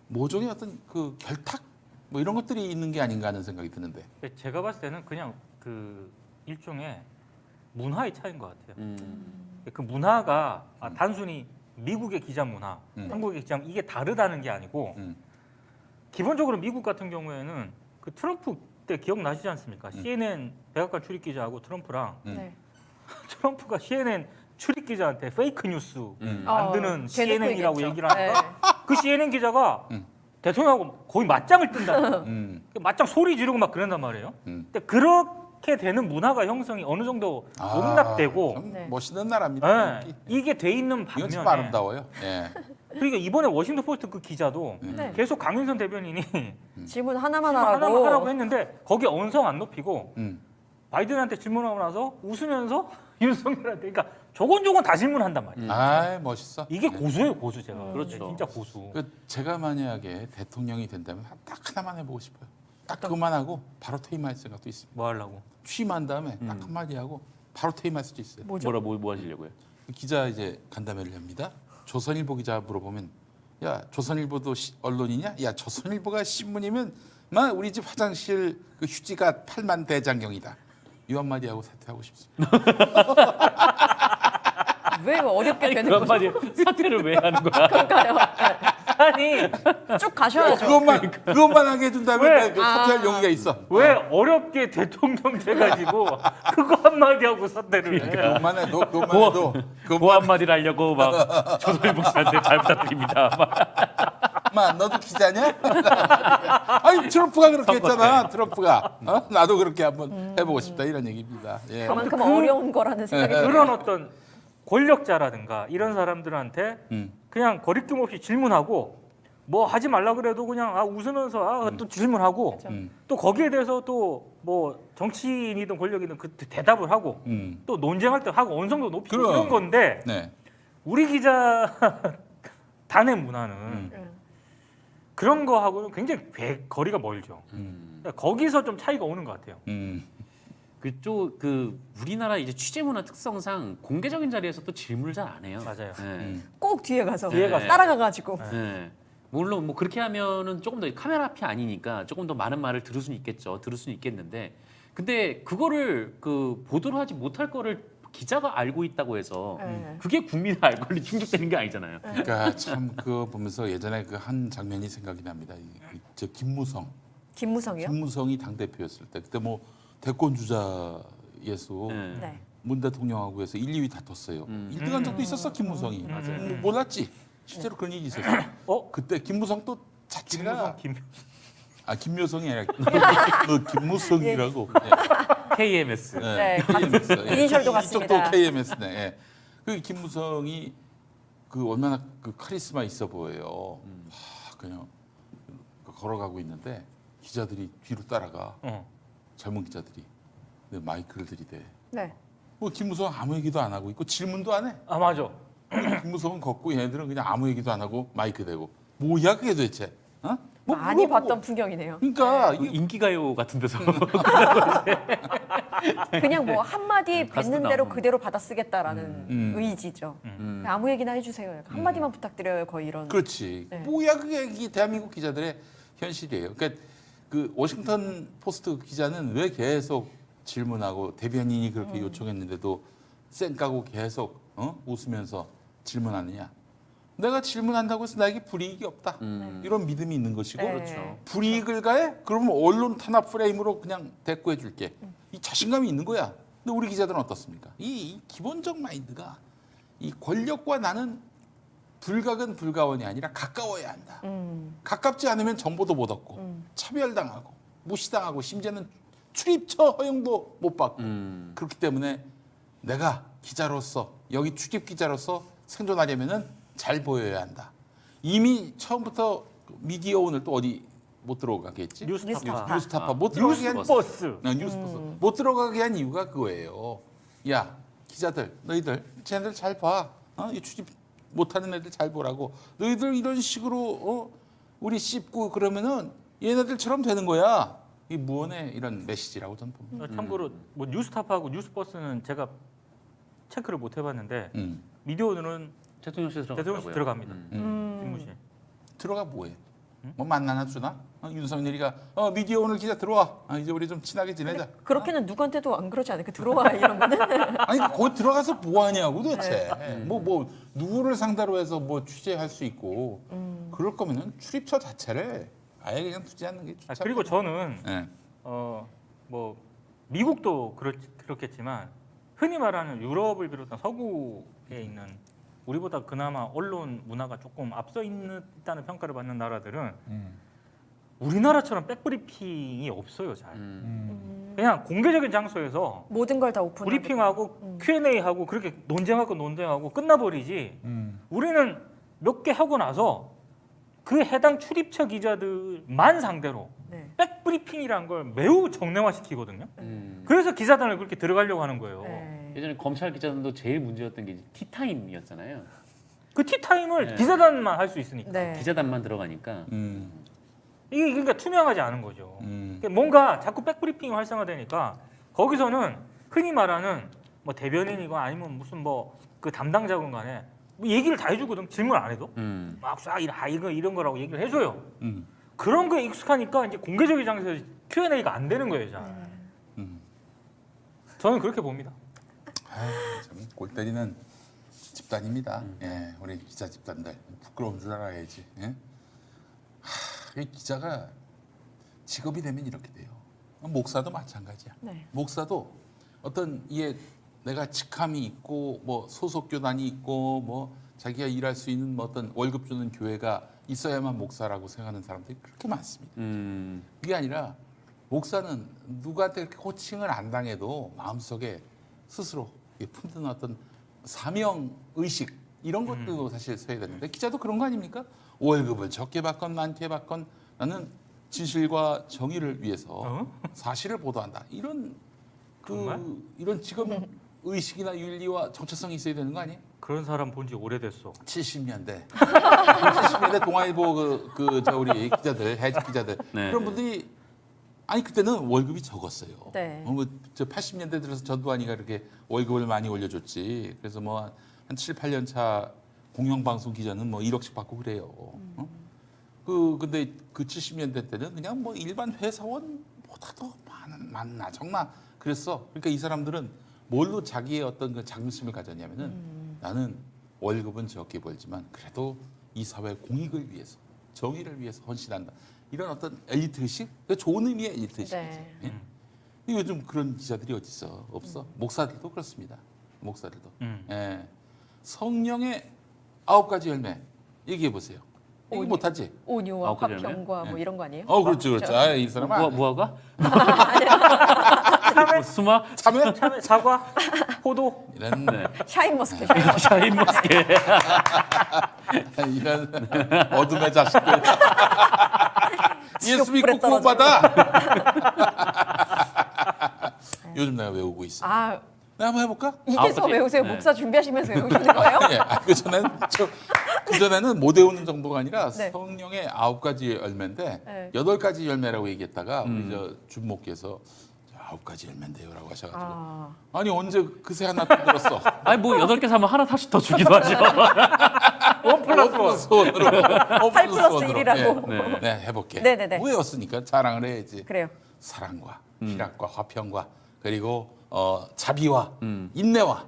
모종의 어떤 그 결탁 뭐 이런 것들이 있는 게 아닌가 하는 생각이 드는데. 제가 봤을 때는 그냥 그 일종의 문화의 차이인 것 같아요. 그 문화가 단순히 미국의 기자 문화, 한국의 기자 문화 이게 다르다는 게 아니고 기본적으로 미국 같은 경우에는 그 트럼프 때 기억나시지 않습니까? CNN 백악관 출입 기자하고 트럼프랑 네. 트럼프가 CNN 출입 기자한테 페이크 뉴스 만드는 대놓고 CNN이라고 얘기했죠. 얘기를 하니까 네. 그 CNN 기자가 대통령하고 거의 맞짱을 뜬다. 음. 맞짱 소리 지르고 막 그런단 말이에요. 근데 그렇게 되는 문화가 형성이 어느 정도 용납되고 참 네. 멋있는 나라입니다. 네, 이게 돼 있는 이건 참 반면에 아름다워요. 예. 그러니까 이번에 워싱턴 포스트 그 기자도 네. 계속 강윤선 대변인이 질문 하나만 하나만 하라고. 하라고 했는데 거기에 언성 안 높이고 음. 바이든한테 질문하고 나서 웃으면서 윤석열한테 그러니까 조곤조곤 다 질문한단 말이에요. 아 멋있어. 이게 고수예요, 고수 제가. 그렇죠. 진짜 고수. 그 제가 만약에 대통령이 된다면 딱 하나만 해보고 싶어요. 딱 그만하고 바로 퇴임할 생각도 있습니다. 뭐 하려고? 취임한 다음에 딱 한마디 하고 바로 퇴임할 수도 있어요. 뭐죠? 뭐 하시려고요? 기자 이제 간담회를 합니다. 조선일보 기자 물어보면 야 조선일보도 언론이냐? 야 조선일보가 신문이면 막 우리 집 화장실 그 휴지가 8만 대장경이다. 이 한마디 하고 사퇴하고 싶습니다. 왜 어렵게 아니, 되는 그런 거죠? 말이 사퇴를 왜 하는 거야? 그러니까요. 아니 쭉 가셔야죠. 그것만 하게 해준다면 왜? 내가 그 사퇴할 용의가 있어. 왜 어렵게 대통령 돼가지고 그거 한마디 하고 사퇴를 해? 그것만 해도 그것만 해도 뭐 한마디를 하려고 막 조선일보 씨한테 잘 부탁드립니다. 막. 너도 기자냐? 아니 트럼프가 그렇게 했잖아. 트럼프가 나도 그렇게 한번 해보고 싶다 이런 얘기입니다. 예. 그만큼 어려운 거라는 생각이 들어요. 그런 어떤 권력자라든가 이런 사람들한테 그냥 거리낌 없이 질문하고 뭐 하지 말라 그래도 그냥 웃으면서 또 질문하고 그렇죠. 또 거기에 대해서 또 뭐 정치인이든 권력이든 그 대답을 하고 또 논쟁할 때 하고 언성도 높이고 그럼. 이런 건데 네. 우리 기자 단의 문화는 그런 거하고는 굉장히 거리가 멀죠. 그러니까 거기서 좀 차이가 오는 것 같아요. 그쪽 그 우리나라 이제 취재 문화 특성상 공개적인 자리에서 또 질문을 잘 안 해요. 맞아요. 네. 꼭 뒤에 가서 뒤에 가서. 따라가가지고. 네. 물론 뭐 그렇게 하면은 조금 더 카메라 앞이 아니니까 조금 더 많은 말을 들을 수는 있겠죠. 들을 수는 있겠는데, 근데 그거를 그 보도를 하지 못할 거를 기자가 알고 있다고 해서 네. 그게 국민의 알 권리 충족되는 게 아니잖아요. 그러니까 참 그거 보면서 예전에 그 한 장면이 생각이 납니다. 저 김무성이요? 김무성이 당 대표였을 때 그때 뭐 대권 주자에서 네. 네. 문 대통령하고 해서 1, 2위 다퉜어요. 1등한 적도 있었어 김무성이. 맞아요. 몰랐지. 실제로 그런 일이 있었어. 그때 김무성 또 자체가 김묘성이 아니라 김무성이라고. KMS. 네, KMS. 이니셜도 같습니다. 이쪽도 KMS네. 예. 그 김무성이 그 얼마나 그 카리스마 있어 보여요. 그냥 걸어가고 있는데 기자들이 뒤로 따라가. 젊은 기자들이. 근데 마이크를 들이대. 네. 뭐 김무성 아무 얘기도 안 하고 있고 질문도 안 해. 아 맞아. 김무성은 걷고 얘네들은 그냥 아무 얘기도 안 하고 마이크 대고. 뭐야 그게 도대체? 어? 뭐 많이 물어보고. 봤던 풍경이네요. 그러니까 그 인기가요 같은 데서 그냥 뭐 한마디 가수도 뱉는 대로 나오고. 그대로 받아쓰겠다라는 의지죠. 그냥 아무 얘기나 해주세요. 약간 한마디만 부탁드려요. 거의 이런. 그렇지. 네. 뭐야 그게 이게 대한민국 기자들의 현실이에요. 그러니까 그 워싱턴 포스트 기자는 왜 계속 질문하고 대변인이 그렇게 요청했는데도 쌩 까고 계속 웃으면서 질문하느냐? 내가 질문한다고 해서 나에게 불이익이 없다. 이런 믿음이 있는 것이고 네. 그렇죠. 불이익을 가해? 그러면 언론 탄압 프레임으로 그냥 대꾸해 줄게. 이 자신감이 있는 거야. 근데 우리 기자들은 어떻습니까? 이 기본적 마인드가 이 권력과 나는 불가근 불가원이 아니라 가까워야 한다. 가깝지 않으면 정보도 못 얻고 차별당하고 무시당하고 심지어는 출입처 허용도 못 받고 그렇기 때문에 내가 기자로서 여기 출입 기자로서 생존하려면은 잘 보여야 한다. 이미 처음부터 미디어 오늘 또 어디 못 들어가게 했지? 뉴스타파. 뉴스타파 못 들어가게 한 뉴스버스. 뉴스버스 못 들어가게 한 이유가 그거예요. 야 기자들 너희들 쟤네들 잘 봐. 이 출입 못하는 애들 잘 보라고. 너희들 이런 식으로 우리 씹고 그러면은 얘네들처럼 되는 거야. 이 무언의 이런 메시지라고 저는 봅니다. 참고로 뭐 뉴스타파하고 뉴스버스는 제가 체크를 못 해봤는데 음. 미디어는 대통령실 대통령실 들어갑니다. 집무실. 들어가 뭐해? 뭐 만나나 주나? 윤석열이가 미디어 오늘 기자 들어와. 이제 우리 좀 친하게 지내자. 그렇게는 누구한테도 안 그러지 않아요. 그 들어와 이런 거는. 아니 거기 들어가서 뭐 하냐고 도대체. 뭐 누구를 상대로 해서 뭐 취재할 수 있고 그럴 거면은 출입처 자체를 아예 그냥 두지 않는 게 좋죠. 그리고 저는 네. 뭐 미국도 그렇겠지만 흔히 말하는 유럽을 비롯한 서구에 있는 우리보다 그나마 언론 문화가 조금 앞서 있다는 평가를 받는 나라들은 우리나라처럼 백브리핑이 없어요. 잘. 그냥 공개적인 장소에서 모든 걸 다 오픈. 브리핑하고 Q&A하고 그렇게 논쟁하고 끝나버리지. 우리는 몇 개 하고 나서 그 해당 출입처 기자들만 상대로 네. 백브리핑이라는 걸 매우 정량화시키거든요. 그래서 기자단을 그렇게 들어가려고 하는 거예요. 네. 예전에 검찰 기자들도 제일 문제였던 게 티타임이었잖아요. 그 티타임을 네. 기자단만 할 수 있으니까. 네. 기자단만 들어가니까 이게 그러니까 투명하지 않은 거죠. 그러니까 뭔가 자꾸 백브리핑이 활성화되니까 거기서는 흔히 말하는 뭐 대변인이고 아니면 무슨 뭐 그 담당자건 간에 뭐 얘기를 다 해주거든. 질문 안 해도 막 쫙 이거 이런 거라고 얘기를 해줘요. 그런 거에 익숙하니까 이제 공개적인 장소에서 Q&A가 안 되는 거예요, 잘. 저는 그렇게 봅니다. 참골 때리는 집단입니다. 예, 우리 기자 집단들 부끄러운 줄 알아야지. 예? 이 기자가 직업이 되면 이렇게 돼요. 목사도 마찬가지야. 네. 목사도 어떤 이에 내가 직함이 있고 뭐 소속 교단이 있고 뭐 자기가 일할 수 있는 뭐 어떤 월급 주는 교회가 있어야만 목사라고 생각하는 사람들이 그렇게 많습니다. 그게 아니라 목사는 누구한테 그렇게 호칭을 안 당해도 마음속에 스스로 품는 어떤 사명 의식 이런 것들도 사실 써야 되는데 기자도 그런 거 아닙니까? 월급을 적게 받건 많게 받건 나는 진실과 정의를 위해서 사실을 보도한다. 이런 정말? 이런 직업 의식이나 윤리와 정체성이 있어야 되는 거 아니에요? 그런 사람 본 지 오래됐어. 70년대 70년대 동아일보 저 우리 기자들 해직 기자들 네. 그런 분들이 아니 그때는 월급이 적었어요. 네. 뭐저 80년대 들어서 전두환이가 이렇게 월급을 많이 올려줬지. 그래서 뭐 한 7, 8년 차 공영방송 기자는 뭐 1억씩 받고 그래요. 근데 그 70년대 때는 그냥 뭐 일반 회사원보다도 많나 적나 그랬어. 그러니까 이 사람들은 뭘로 자기의 어떤 그 자긍심을 가졌냐면은 나는 월급은 적게 벌지만 그래도 이 사회 공익을 위해서 정의를 위해서 헌신한다. 이런 어떤 엘리트 의식, 좋은 의미의 엘리트 의식이지. 네. 예? 요즘 그런 기자들이 어디 있어? 없어. 목사들도 그렇습니다. 목사들도. 예. 성령의 9가지 열매 얘기해 보세요. 얘기 오니. 못하지? 온유와 9가지 열매? 화평과 뭐 네. 이런 거 아니에요? 그렇죠, 그렇죠. 아, 이 사람 무화과? 뭐 수마? 참외 참외, 사과, 포도. 이런 샤인머스켓. 샤인머스켓. 이런 어둠의 자식들. 예수 믿고 지옥불에 떨어지고. 구원받아. 요즘 내가 외우고 있어. 아, 내가 한번 해볼까? 이게서 9가지. 외우세요? 네. 목사 준비하시면서 외우시는 거예요? 예, 그전에는 못 외우는 정도가 아니라 네. 성령의 9가지 열매인데 네. 8가지 열매라고 얘기했다가 우리 저 준목께서 9가지 열매인데요라고 하셔가지고 아, 아니 언제 그새 하나 또 들었어. 아니 뭐 8개 사면 하나 다시 더 주기도 하죠. 원 플러스 원으로 8 플러스 1이라고. 네. 네, 해볼게. 네네네. 외웠으니까 자랑을 해야지. 그래요. 사랑과 희락과 화평과 그리고 자비와 인내와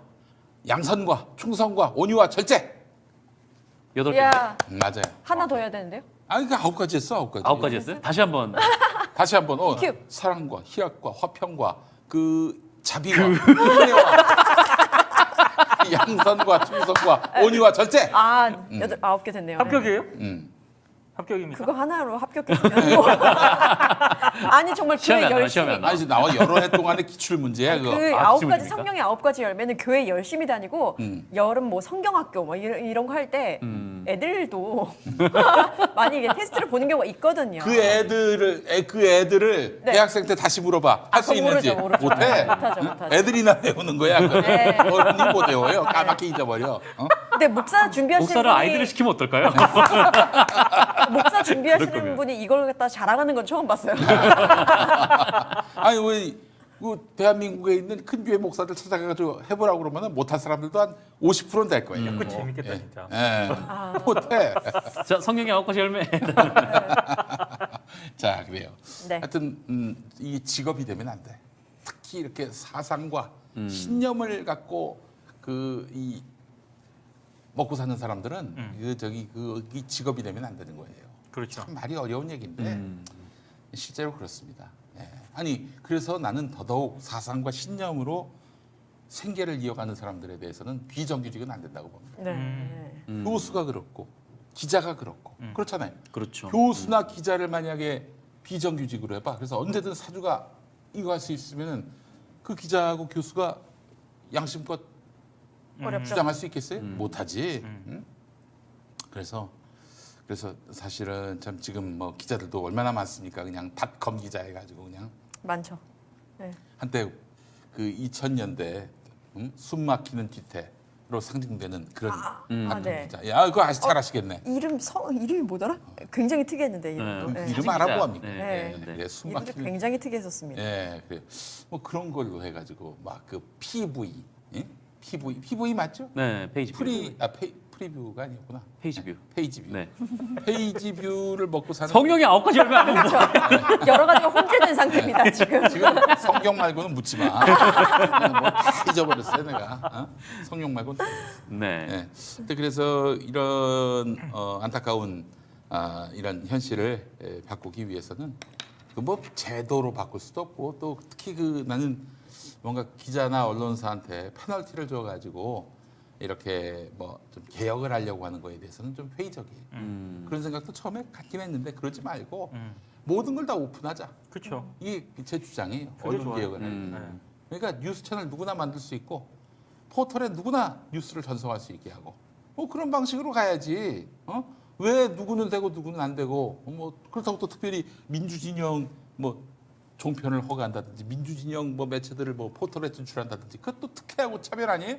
양선과 충성과 온유와 절제. 8개. 야, 맞아요. 하나 더 해야 되는데요? 아니 그 9가지 했어. 9가지. 9가지 했어요? 다시 한번. 다시 한번 큐. 사랑과 희락과 화평과 그 자비와 인내와 양선과 충성과 온유와 절제. 아, 9개 됐네요. 합격이에요? 음. 합격입니까? 그거 하나로 합격했으면 뭐. 아니 정말 교회 시험이 안 나와, 열심히 시험이 안 나와. 아니 나와 여러 해 동안의 기출 문제야 그거. 그 아, 9가지 기출입니까? 성령의 9가지 열매는 교회 열심히 다니고 여름 뭐 성경학교 뭐 이런 거 할 때 애들도 많이 이게 테스트를 보는 경우가 있거든요. 그 애들을 네. 대학생 때 다시 물어봐. 할 수 그거 있는지 모르죠. 못해. 못하죠. 애들이나 배우는 거야. 네. 어른이 못 외워요. 까맣게 잊어버려. 근데 목사 준비하시는 목사를 분이 아이들을 시키면 어떨까요? 목사 준비하시는 그럴 거면. 분이 이걸 갖다 자랑하는 건 처음 봤어요. 아니 왜 대한민국에 있는 큰 교회 목사들 찾아가지고 해보라고 그러면 못할 사람들도 한 50%는 될 거예요. 그 재밌겠다 진짜. 예. 못해. 자, 성경의 9가지 열매. 자 그래요. 네. 하여튼 이 직업이 되면 안 돼. 특히 이렇게 사상과 신념을 갖고 이 먹고 사는 사람들은 이 직업이 되면 안 되는 거예요. 그렇죠. 참 말이 어려운 얘기인데 실제로 그렇습니다. 예. 아니 그래서 나는 더더욱 사상과 신념으로 생계를 이어가는 사람들에 대해서는 비정규직은 안 된다고 봅니다. 네. 교수가 그렇고 기자가 그렇고 그렇잖아요. 그렇죠. 교수나 기자를 만약에 비정규직으로 해봐. 그래서 언제든 사주가 이거 할 수 있으면은 그 기자하고 교수가 양심껏 어렵죠. 주장할 수 있겠어요? 못하지. 응? 그래서 사실은 참 지금 뭐 기자들도 얼마나 많습니까? 그냥 닷컴 기자 해가지고 그냥 많죠. 네. 한때 그 2000년대 숨 막히는 뒤태로 상징되는 그런 닷컴 네. 기자. 야 그거 잘 아시겠네. 이름이 뭐더라? 굉장히 특이했는데 이름도. 네. 네. 이름 기자. 알아보 합니까? 네. 네. 그래, 숨 이름도 막히는. 굉장히 특이했었습니다. 예, 그래. 뭐 그런 걸로 해가지고 막 그 PV, 예? PV 맞죠? 네, 페이지. 프리뷰가 아니었구나. 페이지 뷰. 페이지 뷰. 네. 페이지 뷰를 먹고 사는 성경이 9가지 열매 안 되는 거. 여러 가지가 혼재된 상태입니다 지금. 지금 성경 말고는 묻지 마. 뭐다 잊어버렸어요 내가. 어? 성경 말고는. 네. 네. 근데 그래서 이런 안타까운 이런 현실을 바꾸기 위해서는 그 뭐 제도로 바꿀 수도 없고 또 특히 그 나는 뭔가 기자나 언론사한테 페널티를 줘가지고 이렇게 뭐 좀 개혁을 하려고 하는 거에 대해서는 좀 회의적이에요. 그런 생각도 처음에 갖긴 했는데 그러지 말고 모든 걸 다 오픈하자. 그렇죠. 이게 제 주장이에요. 그게 언론 좋아요. 개혁을 할 때. 그러니까 뉴스 채널 누구나 만들 수 있고 포털에 누구나 뉴스를 전송할 수 있게 하고 그런 방식으로 가야지. 왜 누구는 되고 누구는 안 되고 뭐 그렇다고 또 특별히 민주진영 뭐 종편을 허가한다든지 민주진영 뭐 매체들을 뭐 포털에 진출한다든지 그것도 특혜하고 차별 아니에요?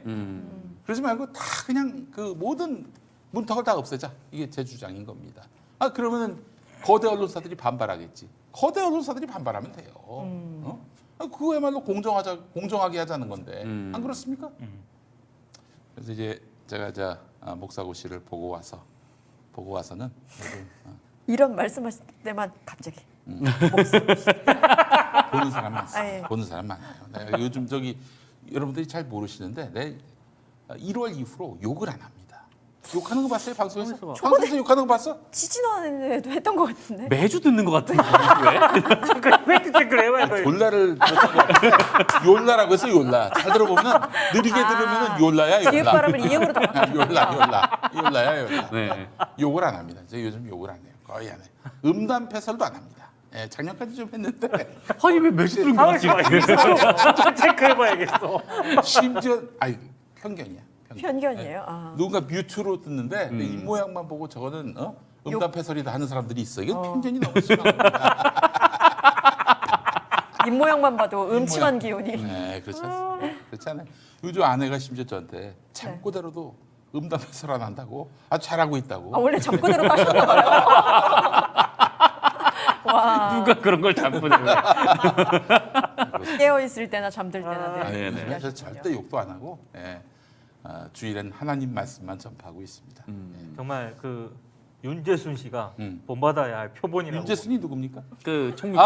그러지 말고 다 그냥 그 모든 문턱을 다 없애자. 이게 제 주장인 겁니다. 그러면은 거대 언론사들이 반발하겠지. 거대 언론사들이 반발하면 돼요. 그거야말로 공정하게 하자는 건데 안 그렇습니까? 그래서 이제 제가 목사고시를 보고 와서는 이런 말씀하실 때만 갑자기 보는 사람 많습니다. 예. 보는 사람 많아요. 내가 요즘 여러분들이 잘 모르시는데 내 1월 이후로 욕을 안 합니다. 욕하는 거 봤어요 방송에서? 방송에서 욕하는 거 봤어? 지지난해에도 했던 것 같은데. 매주 듣는 것 같은데 왜? 팩트 체크를 해봐야 돼. 졸라를 욜라라고 해서 욜라. 잘 들어보면 느리게 들으면 욜라야 뒤에 욜라. 바람을 이음으로 다 바꿔. 욜라야 욜라. 네. 욕을 안 합니다. 제가 요즘 욕을 안 해요. 거의 안 해요. 음담 패설도 안 합니다. 작년까지 좀 했는데 아니 왜 매주 듣는 것 같지? 체크해봐야겠어. 심지어 편견이야. 편견이에요. 누군가 뮤트로 듣는데 내 입 모양만 보고 저거는 음담 패설이다 하는 사람들이 있어. 이건 편견이 너무 심한 겁니다. 입 모양만 봐도 음침한 기운이. 네, 그렇지 않습니다. 그렇지 않아요. 요즘 아내가 심지어 저한테 잠꼬대로도 음담 패설 안 한다고 아주 잘하고 있다고. 원래 잠꼬대로 하셨나 봐요. 와. 누가 그런 걸 잡고 깨어 있을 때나 잠들 때나 늘 네네. 그래서 얘기하셨군요. 절대 욕도 안 하고 주일엔 하나님 말씀만 전파하고 있습니다. 정말 그 윤재순 씨가 음. 본받아야 할 표본이라고. 윤재순이 누굽니까? 그 총리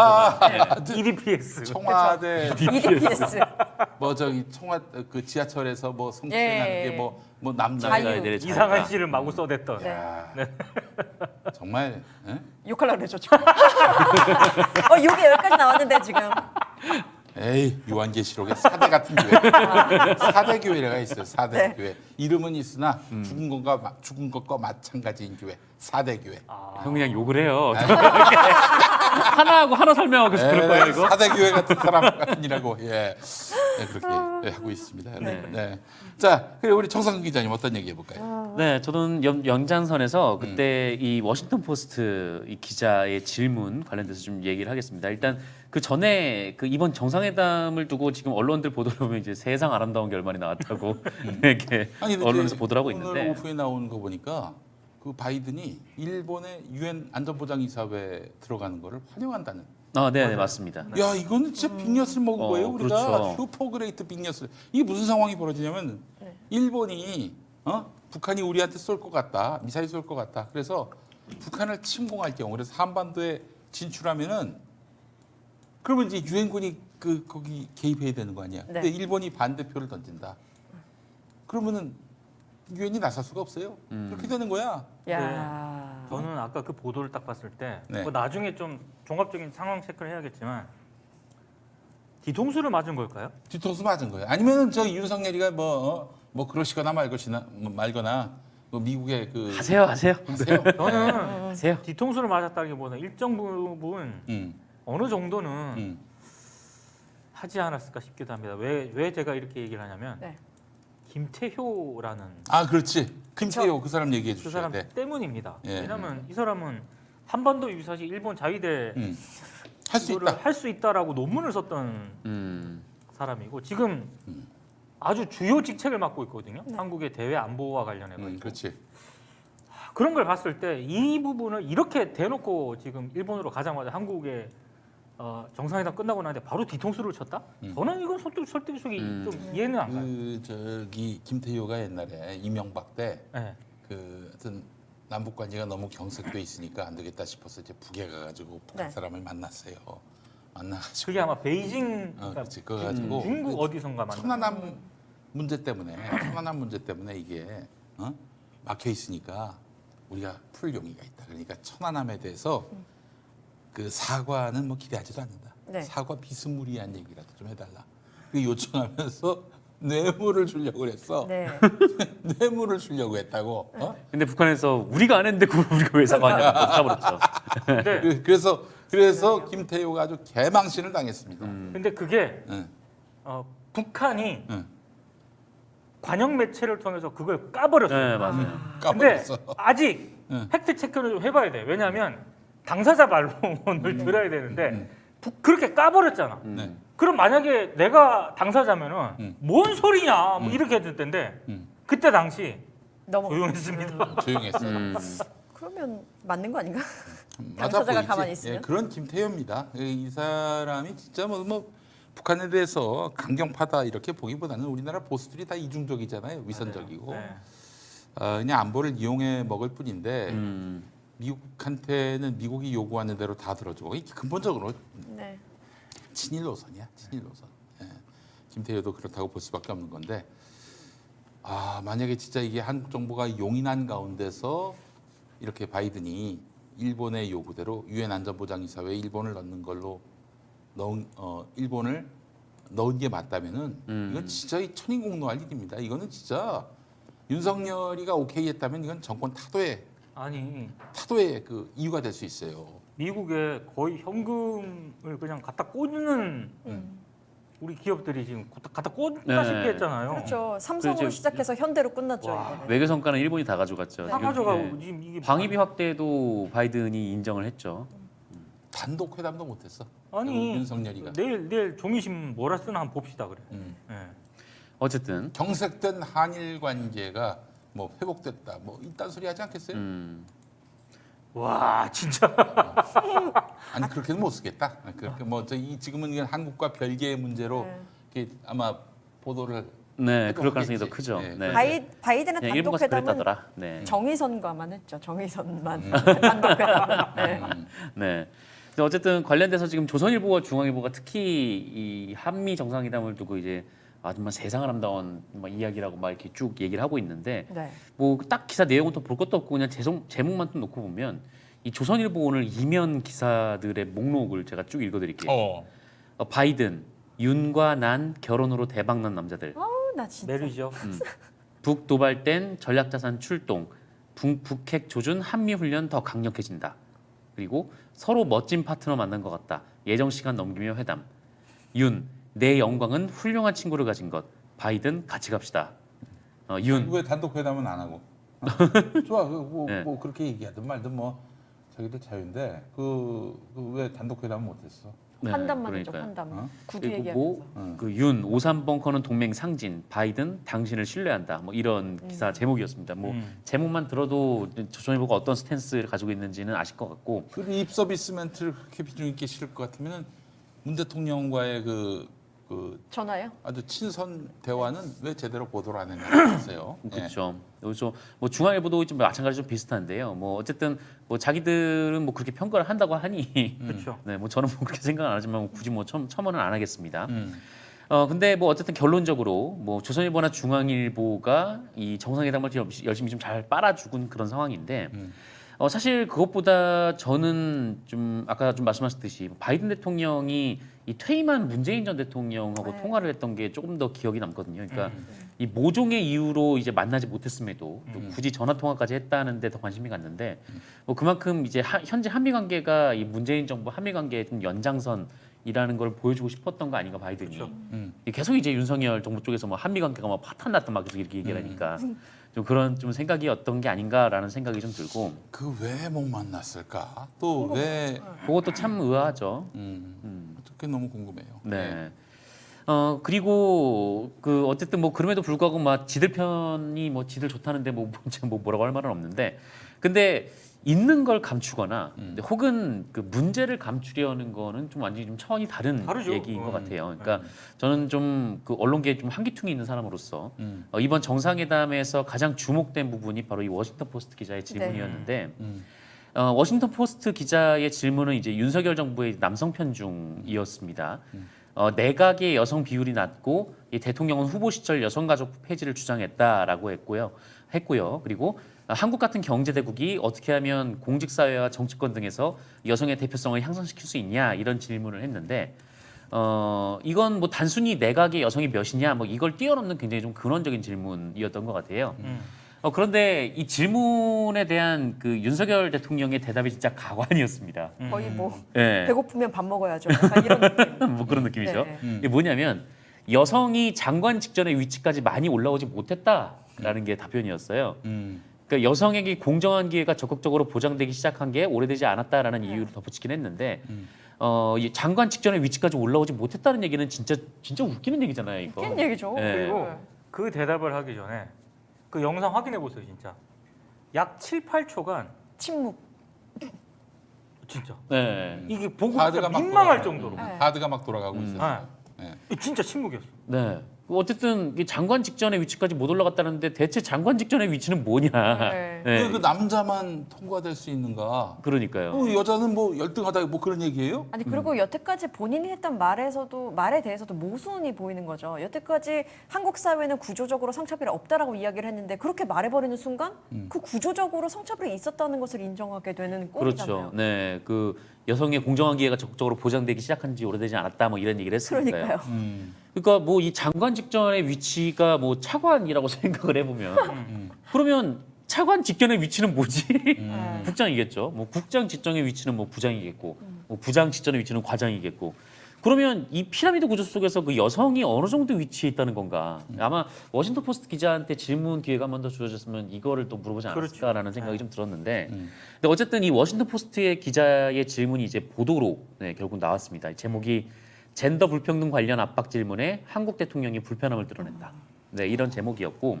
EDPS. 청와대 EDPS. 뭐 저기 그 지하철에서 뭐 성추행하는 예. 게 뭐 남자 자유. 이상한 씨를 마구 써댔던. 네. 야, 정말 욕하려고 그러죠. 욕이 여기까지 나왔는데 지금. 에이 요한계시록에 4대 같은 교회 4대 교회가 있어요. 4대 네. 교회 이름은 있으나 죽은 것과 마찬가지인 교회 4대 교회. 형 그냥 욕을 해요. 하나하고 하나 설명하고 계속 그럴 거예요 이거. 4대 교회 같은 사람 같은 이라고 그렇게 하고 있습니다. 네. 자, 그리고 우리 정상근 기자님 어떤 얘기 해볼까요? 네, 저는 연장선에서 그때 이 워싱턴 포스트 이 기자의 질문 관련돼서 좀 얘기를 하겠습니다. 일단 그 전에 그 이번 정상회담을 두고 지금 언론들 보도를 보면 이제 세상 아름다운 결말이 나왔다고 이렇게 언론에서 보도를 하고 오늘 있는데 오후에 나오는 거 보니까 그 바이든이 일본의 유엔 안전보장이사회에 들어가는 거를 환영한다는. 네, 맞습니다. 야, 이거는 진짜 빅뉴스를 먹은 거예요. 우리가 그렇죠. 슈퍼그레이트 빅뉴스. 이게 무슨 상황이 벌어지냐면 일본이 북한이 우리한테 쏠 것 같다, 미사일 쏠 것 같다. 그래서 북한을 침공할 경우, 그래서 한반도에 진출하면은 그러면 이제 유엔군이 거기 개입해야 되는 거 아니야. 근데 일본이 반대표를 던진다. 그러면은 유엔이 나설 수가 없어요. 그렇게 되는 거야. 야. 저는 아까 그 보도를 딱 봤을 때 네. 뭐 나중에 좀 종합적인 상황 체크를 해야겠지만 뒤통수를 맞은 걸까요? 뒤통수 맞은 거예요. 아니면은 저 윤석열이가 뭐 그러시거나 말거나 뭐 미국의 하세요. 하세요. 저는 하세요. 뒤통수를 맞았다기보다는 일정 부분 어느 정도는 하지 않았을까 싶기도 합니다. 왜 제가 이렇게 얘기를 하냐면 네. 김태효라는 그렇지. 김태효 그 사람 얘기해 그 주셔야 사람 돼. 때문입니다. 예. 왜냐하면 이 사람은 한반도 유사시 일본 자위대 할 수 있다. 할 수 있다라고 논문을 썼던 사람이고 지금 아주 주요 직책을 맡고 있거든요. 한국의 대외 안보와 관련해가지고 그렇지. 그런 걸 봤을 때 이 부분을 이렇게 대놓고 지금 일본으로 가자마자 한국의 정상회담 끝나고 나는데 바로 뒤통수를 쳤다? 저는 이건 설득력이 좀 이해는 안 가요. 저기 김태효가 옛날에 이명박 때 네. 하여튼 남북 관계가 너무 경색돼 있으니까 안 되겠다 싶어서 이제 북에 가가지고 북한 네. 사람을 만났어요. 만나가지고 그게 아마 베이징 그렇지. 그거 가지고 중국 어디선가 만나. 천안함 문제 때문에 이게 막혀 있으니까 우리가 풀 용의가 있다. 그러니까 천안함에 대해서 그 사과는 뭐 기대하지도 않는다. 네. 사과 비스무리한 얘기라도 좀 해달라. 그 요청하면서 뇌물을 주려고 그랬어. 네. 뇌물을 주려고 했다고. 근데 북한에서 우리가 안 했는데 그걸 우리가 왜 사과하냐고 싸버렸죠. 근데 그래서 김태효가 아주 개망신을 당했습니다. 근데 그게 응. 북한이 응. 관영 매체를 통해서 그걸 까버렸어요. 네, 맞아요. 근데 까버렸어. 아직 응. 팩트 체크를 좀 해봐야 돼. 왜냐하면 당사자 말론을 들어야 되는데 그렇게 까버렸잖아. 네. 그럼 만약에 내가 당사자면은 뭔 소리냐 뭐 이렇게 했을 텐데 그때 당시 너무 조용했습니다. 조용했어. 그러면 맞는 거 아닌가? 맞아 당사자가 보이지. 가만히 있으면? 예, 그런 김태효입니다. 이 사람이 진짜 뭐 북한에 대해서 강경파다 이렇게 보기보다는 우리나라 보수들이 다 이중적이잖아요. 위선적이고 네. 그냥 안보를 이용해 먹을 뿐인데 음. 미국한테는 미국이 요구하는 대로 다 들어주고 이게 근본적으로 네. 친일 노선이야. 친일 노선. 예. 김태효도 그렇다고 볼 수밖에 없는 건데 만약에 진짜 이게 한국 정부가 용인한 가운데서 이렇게 바이든이 일본의 요구대로 유엔 안전보장이사회에 일본을 넣는 걸로 일본을 넣은 게 맞다면은 이건 진짜 이 천인공노할 일입니다. 이거는 진짜 윤석열이가 오케이 했다면 이건 정권 타도의 아니 그 이유가 될 수 있어요. 미국에 거의 현금을 그냥 갖다 꽂는 우리 기업들이 지금 갖다 꽂다시피 네. 했잖아요. 그렇죠. 삼성으로 그렇죠. 시작해서 현대로 끝났죠. 와. 이제는. 외교 성과는 일본이 다 가져갔죠. 다 지금, 가져가고 네. 지금 이게 방위비 확대도 바이든이 인정을 했죠. 단독 회담도 못했어. 아니 윤석열이가 내일 종이신문 뭐라 쓰나 한번 봅시다 그래. 예. 어쨌든 경색된 한일 관계가 뭐 회복됐다. 뭐 이딴 소리 하지 않겠어요? 와 진짜 아니 그렇게는 못 쓰겠다. 그렇게 지금은 이건 한국과 별개의 문제로 이렇게 아마 보도를 네, 해도 그럴 가능성이 더 하겠지. 크죠. 네, 네. 바이든의 그냥 일본 가서 단독 회담은 그랬다더라. 네. 정의선과만 했죠. 정의선만 단독 회담은. 네. 네. 근데 어쨌든 관련돼서 지금 조선일보와 중앙일보가 특히 이 한미 정상회담을 두고 이제 정말 세상을 함다운 막 이야기라고 막 이렇게 쭉 얘기를 하고 있는데 네. 뭐 딱 기사 내용은 또 볼 것도 없고 그냥 제목만 좀 놓고 보면 이 조선일보 오늘 이면 기사들의 목록을 제가 쭉 읽어드릴게요. 바이든, 윤과 난 결혼으로 대박난 남자들, 나 진짜. 메르죠. 북 도발된 전략자산 출동, 북핵 조준 한미 훈련 더 강력해진다. 그리고 서로 멋진 파트너 만난 것 같다. 예정 시간 넘기며 회담. 윤, 내 영광은 훌륭한 친구를 가진 것. 바이든 같이 갑시다. 윤, 왜 단독 회담은 안 하고? 좋아, 네. 뭐 그렇게 얘기하든 말든 뭐 자기들 자유인데 왜 단독 회담은 못했어? 네, 판단만 해줘. 그러니까요. 판단. 구두 그리고 얘기하면서. 뭐그윤 53벙커는 동맹 상진, 바이든 당신을 신뢰한다. 뭐 이런 기사 제목이었습니다. 뭐 제목만 들어도 조선일보가 어떤 스탠스를 가지고 있는지는 아실 것 같고. 그 립 서비스 멘트를 그렇게 비중 있게 실을 것 같으면은 문 대통령과의 그 전화요? 아주 친선 대화는 왜 제대로 보도를 안 했냐고요. 그렇죠. 그래서 뭐 중앙일보도 좀 마찬가지로 좀 비슷한데요. 뭐 어쨌든 뭐 자기들은 뭐 그렇게 평가를 한다고 하니, 그렇죠. 네, 뭐 저는 뭐 그렇게 생각 안 하지만 굳이 뭐 첨언은 안 하겠습니다. 근데 뭐 어쨌든 결론적으로 뭐 조선일보나 중앙일보가 이 정상회담을 열심히 좀 잘 빨아주군 그런 상황인데. 사실 그것보다 저는 좀 아까 좀 말씀하셨듯이 바이든 대통령이 이 퇴임한 문재인 전 대통령하고 네. 통화를 했던 게 조금 더 기억이 남거든요. 그러니까 이 모종의 이유로 이제 만나지 못했음에도 또 굳이 전화 통화까지 했다는데 더 관심이 갔는데 뭐 그만큼 이제 현재 한미 관계가 이 문재인 정부 한미 관계의 좀 연장선이라는 걸 보여주고 싶었던 거 아닌가 바이든이. 계속 이제 윤석열 정부 쪽에서 뭐 한미 관계가 막 파탄났다 막 계속 이렇게 얘기를 하니까 좀 그런 좀 생각이었던 게 아닌가라는 생각이 좀 들고 그 왜 못 만났을까? 또 왜? 그것도 참 의아하죠. 어떻게 너무 궁금해요. 네. 그리고 그 어쨌든 뭐 그럼에도 불구하고 막 지들 편이 뭐 지들 좋다는데 뭐 뭐라고 할 말은 없는데 근데 있는 걸 감추거나 혹은 그 문제를 감추려는 거는 좀 완전히 좀 차원이 다른 다르죠. 얘기인 것 같아요. 그러니까 저는 좀 그 언론계에 좀 한기퉁이 있는 사람으로서 이번 정상회담에서 가장 주목된 부분이 바로 이 워싱턴 포스트 기자의 질문이었는데 워싱턴 포스트 기자의 질문은 이제 윤석열 정부의 남성 편중이었습니다. 내각의 여성 비율이 낮고 이 대통령은 후보 시절 여성가족부 폐지를 주장했다라고 했고요. 그리고 한국 같은 경제대국이 어떻게 하면 공직사회와 정치권 등에서 여성의 대표성을 향상시킬 수 있냐 이런 질문을 했는데 이건 뭐 단순히 내각의 여성이 몇이냐 뭐 이걸 뛰어넘는 굉장히 좀 근원적인 질문이었던 것 같아요. 그런데 이 질문에 대한 그 윤석열 대통령의 대답이 진짜 가관이었습니다. 거의 뭐 네. 배고프면 밥 먹어야죠. 약간 이런 느낌. 뭐 그런 느낌이죠. 네. 이게 뭐냐면 여성이 장관 직전의 위치까지 많이 올라오지 못했다라는 게 답변이었어요. 그러니까 여성에게 공정한 기회가 적극적으로 보장되기 시작한 게 오래되지 않았다라는 이유를 덧붙이긴 했는데 이 장관 직전의 위치까지 올라오지 못했다는 얘기는 진짜 웃기는 얘기잖아요. 이거. 웃긴 얘기죠. 네. 그리고 그 대답을 하기 전에 그 영상 확인해 보세요, 진짜. 약 7, 8초간 침묵. 진짜 네. 이게 보고 하드가 막 민망할 돌아가고, 정도로. 네. 하드가 막 돌아가고 있었어요. 진짜 침묵이었어. 네. 어쨌든 이 장관 직전의 위치까지 못 올라갔다는데 대체 장관 직전의 위치는 뭐냐? 네. 네. 그 남자만 통과될 수 있는가? 그러니까요. 여자는 뭐 열등하다 뭐 그런 얘기예요? 아니 그리고 여태까지 본인이 했던 말에 대해서도 모순이 보이는 거죠. 여태까지 한국 사회는 구조적으로 성차별이 없다라고 이야기를 했는데 그렇게 말해버리는 순간 그 구조적으로 성차별이 있었다는 것을 인정하게 되는 꼴이잖아요. 그렇죠. 네. 그 여성의 공정한 기회가 적극적으로 보장되기 시작한 지 오래되지 않았다 뭐 이런 얘기를 했으니까요. 그러니까요. 그러니까 뭐 이 장관 직전의 위치가 뭐 차관이라고 생각을 해보면 그러면 차관 직전의 위치는 뭐지? 국장이겠죠. 뭐 국장 직전의 위치는 뭐 부장이겠고, 뭐 부장 직전의 위치는 과장이겠고. 그러면 이 피라미드 구조 속에서 그 여성이 어느 정도 위치에 있다는 건가? 아마 워싱턴 포스트 기자한테 질문 기회가 한 번 더 주어졌으면 이거를 또 물어보지 않았을까라는 생각이 좀 들었는데, 근데 어쨌든 이 워싱턴 포스트의 기자의 질문이 이제 보도로 결국 나왔습니다. 제목이 젠더 불평등 관련 압박 질문에 한국 대통령이 불편함을 드러낸다. 네, 이런 제목이었고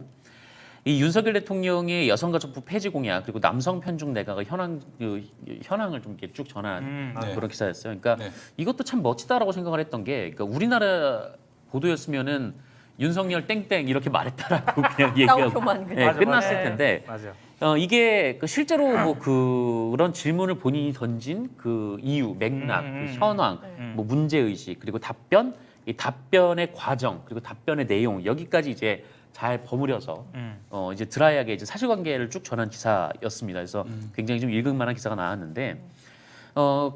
이 윤석열 대통령의 여성가족부 폐지 공약 그리고 남성 편중 내각의 현황을 좀 이렇게 쭉 전한 네. 그런 기사였어요. 그러니까 네. 이것도 참 멋지다라고 생각을 했던 게 그러니까 우리나라 보도였으면은 윤석열 땡땡 이렇게 말했다라고 그냥 얘기하고 따옴표만 그냥. 맞아, 끝났을 맞아. 텐데 맞아요. 이게 그 실제로 뭐 그런 질문을 본인이 던진 그 이유, 맥락, 그 현황, 뭐 문제 의식 그리고 답변, 이 답변의 과정 그리고 답변의 내용 여기까지 이제 잘 버무려서 이제 드라이하게 이제 사실관계를 쭉 전한 기사였습니다. 그래서 굉장히 좀 읽을만한 기사가 나왔는데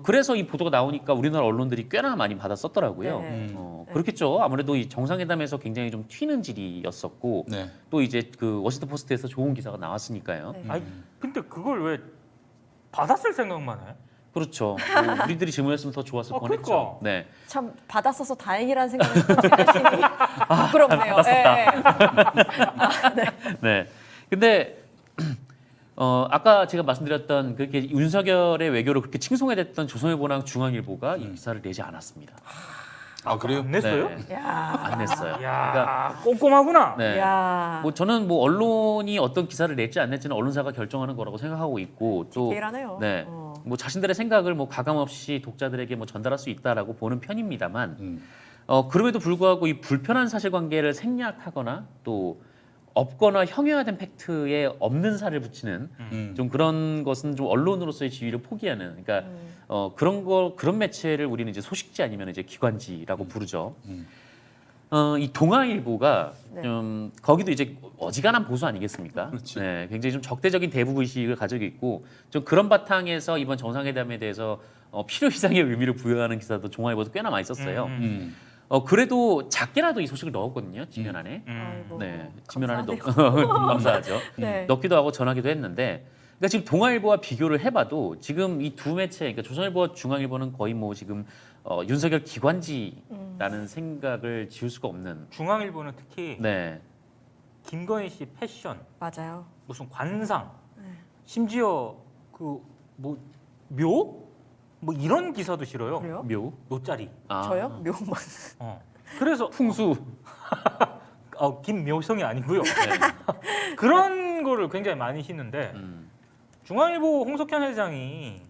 그래서 이 보도가 나오니까 우리나라 언론들이 꽤나 많이 받아 썼더라고요. 네. 그렇겠죠. 아무래도 이 정상회담에서 굉장히 좀 튀는 질이었었고 네. 또 이제 그 워싱턴 포스트에서 좋은 기사가 나왔으니까요. 네. 아니 근데 그걸 왜 받았을 생각만 해? 그렇죠. 우리들이 질문했으면 더 좋았을 뻔했죠. 그러니까. 네. 참 받았어서 다행이라는 생각이 들으시니 부끄럽네요. 네. 근데 아까 제가 말씀드렸던 그렇게 윤석열의 외교를 그렇게 칭송해댔던 조선일보랑 중앙일보가 이 기사를 내지 않았습니다. 아 그래요? 안 냈어요? 네. 야, 안 냈어요. 야, 그러니까 꼼꼼하구나. 네. 야, 뭐 저는 뭐 언론이 어떤 기사를 낼지 안 낼지는 언론사가 결정하는 거라고 생각하고 있고 또 디테일하네요. 네. 뭐 자신들의 생각을 뭐 가감 없이 독자들에게 뭐 전달할 수 있다라고 보는 편입니다만 그럼에도 불구하고 이 불편한 사실관계를 생략하거나 또 없거나 형용화된 팩트에 없는 살을 붙이는 좀 그런 것은 좀 언론으로서의 지위를 포기하는 그러니까 그런 매체를 우리는 이제 소식지 아니면 이제 기관지라고 부르죠. 이 동아일보가 네. 좀 거기도 이제 어지간한 보수 아니겠습니까? 그렇지. 네, 굉장히 좀 적대적인 대북 의식을 가지고 있고 좀 그런 바탕에서 이번 정상회담에 대해서 필요 이상의 의미를 부여하는 기사도 동아일보도 꽤나 많이 썼어요. 그래도 작게라도 이 소식을 넣었거든요. 지면 안에. 아이고, 네, 지면 안에 감사하네요. 감사하죠. 네. 넣기도 하고 전하기도 했는데, 그러니까 지금 동아일보와 비교를 해봐도 지금 이 두 매체, 그러니까 조선일보와 중앙일보는 거의 뭐 지금 윤석열 기관지라는 생각을 지울 수가 없는. 중앙일보는 특히 네, 김건희 씨 패션, 맞아요. 무슨 관상, 네. 심지어 그 뭐 묘? 뭐 이런 기사도 싫어요. 그래요? 묘. 노짜리. 아, 저요? 묘만. 어. 그래서 풍수. 김묘성이 아니고요. 그런 거를 굉장히 많이 신는데 중앙일보 홍석현 회장이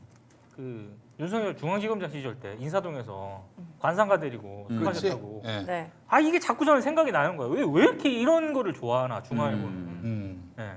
그 윤석열 중앙지검장 시절 때 인사동에서 관상가 데리고 그렇지. 수고하셨다고. 예. 네. 아 이게 자꾸 저는 생각이 나는 거예요. 왜 이렇게 이런 거를 좋아하나 중앙일보는. 예.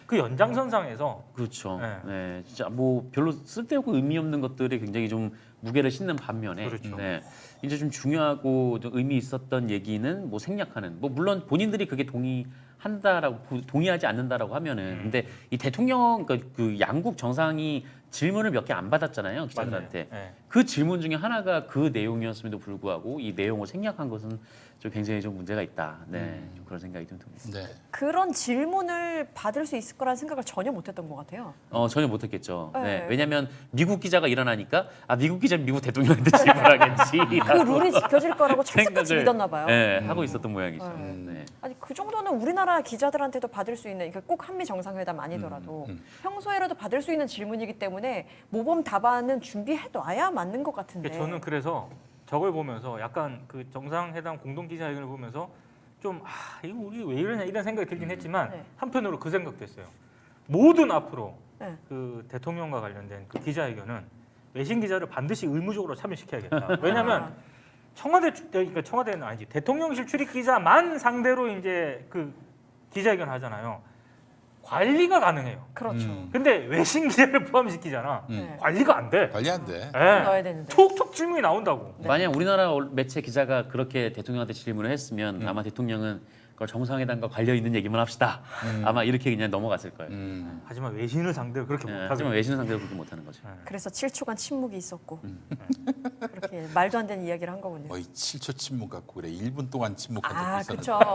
그 연장선상에서 그렇죠. 네. 네. 진짜 뭐 별로 쓸데없고 의미 없는 것들이 굉장히 좀 무게를 싣는 반면에 그렇죠. 네. 이제 좀 중요하고 좀 의미 있었던 얘기는 뭐 생략하는. 뭐 물론 본인들이 그게 동의하지 않는다라고 하면은 근데 이 대통령 그 양국 정상이 질문을 몇 개 안 받았잖아요 기자들한테. 네. 그 질문 중에 하나가 그 내용이었음에도 불구하고 이 내용을 생략한 것은 좀 굉장히 좀 문제가 있다. 네, 좀 그런 생각이 좀 듭니다. 네. 그런 질문을 받을 수 있을 거라는 생각을 전혀 못했던 것 같아요. 전혀 못했겠죠. 네. 네. 왜냐하면 미국 기자가 일어나니까 미국 기자는 미국 대통령한테 질문하겠지. 그 룰이 지켜질 거라고 철석같이 믿었나 봐요. 네, 하고 있었던 모양이죠. 네. 네. 아니 그 정도는 우리나라 기자들한테도 받을 수 있는, 그러니까 꼭 한미 정상회담 아니더라도 평소에라도 받을 수 있는 질문이기 때문에 모범 답안은 준비해둬야 맞는 것 같은데. 저는 그래서 저걸 보면서 약간 그 정상회담 공동 기자회견을 보면서 좀 이거 우리 왜 이러냐 이런 생각이 들긴 했지만 네. 한편으로 그 생각도 했어요. 모든 앞으로 네. 그 대통령과 관련된 그 기자회견은 외신 기자를 반드시 의무적으로 참여시켜야겠다. 왜냐하면 그러니까 청와대는 아니지 대통령실 출입 기자만 상대로 이제 그 기자회견 하잖아요. 관리가 가능해요. 그렇죠. 근데 외신 기자를 포함시키잖아. 네. 관리가 안 돼. 관리 안 돼. 넣어야 되는데. 툭툭 질문이 나온다고. 네. 만약 우리나라 매체 기자가 그렇게 대통령한테 질문을 했으면 아마 대통령은 그걸 정상회담과 관련 있는 얘기만 합시다. 아마 이렇게 그냥 넘어갔을 거예요. 하지만 외신을 상대로 그렇게 네, 못하게. 하지만 외신 상대로 그렇게 못하는 거죠. 그래서 7초간 침묵이 있었고 그렇게 말도 안 되는 이야기를 한 거군요. 거의 7초 침묵 갖고 그래. 1분 동안 침묵한 적도 있었는데.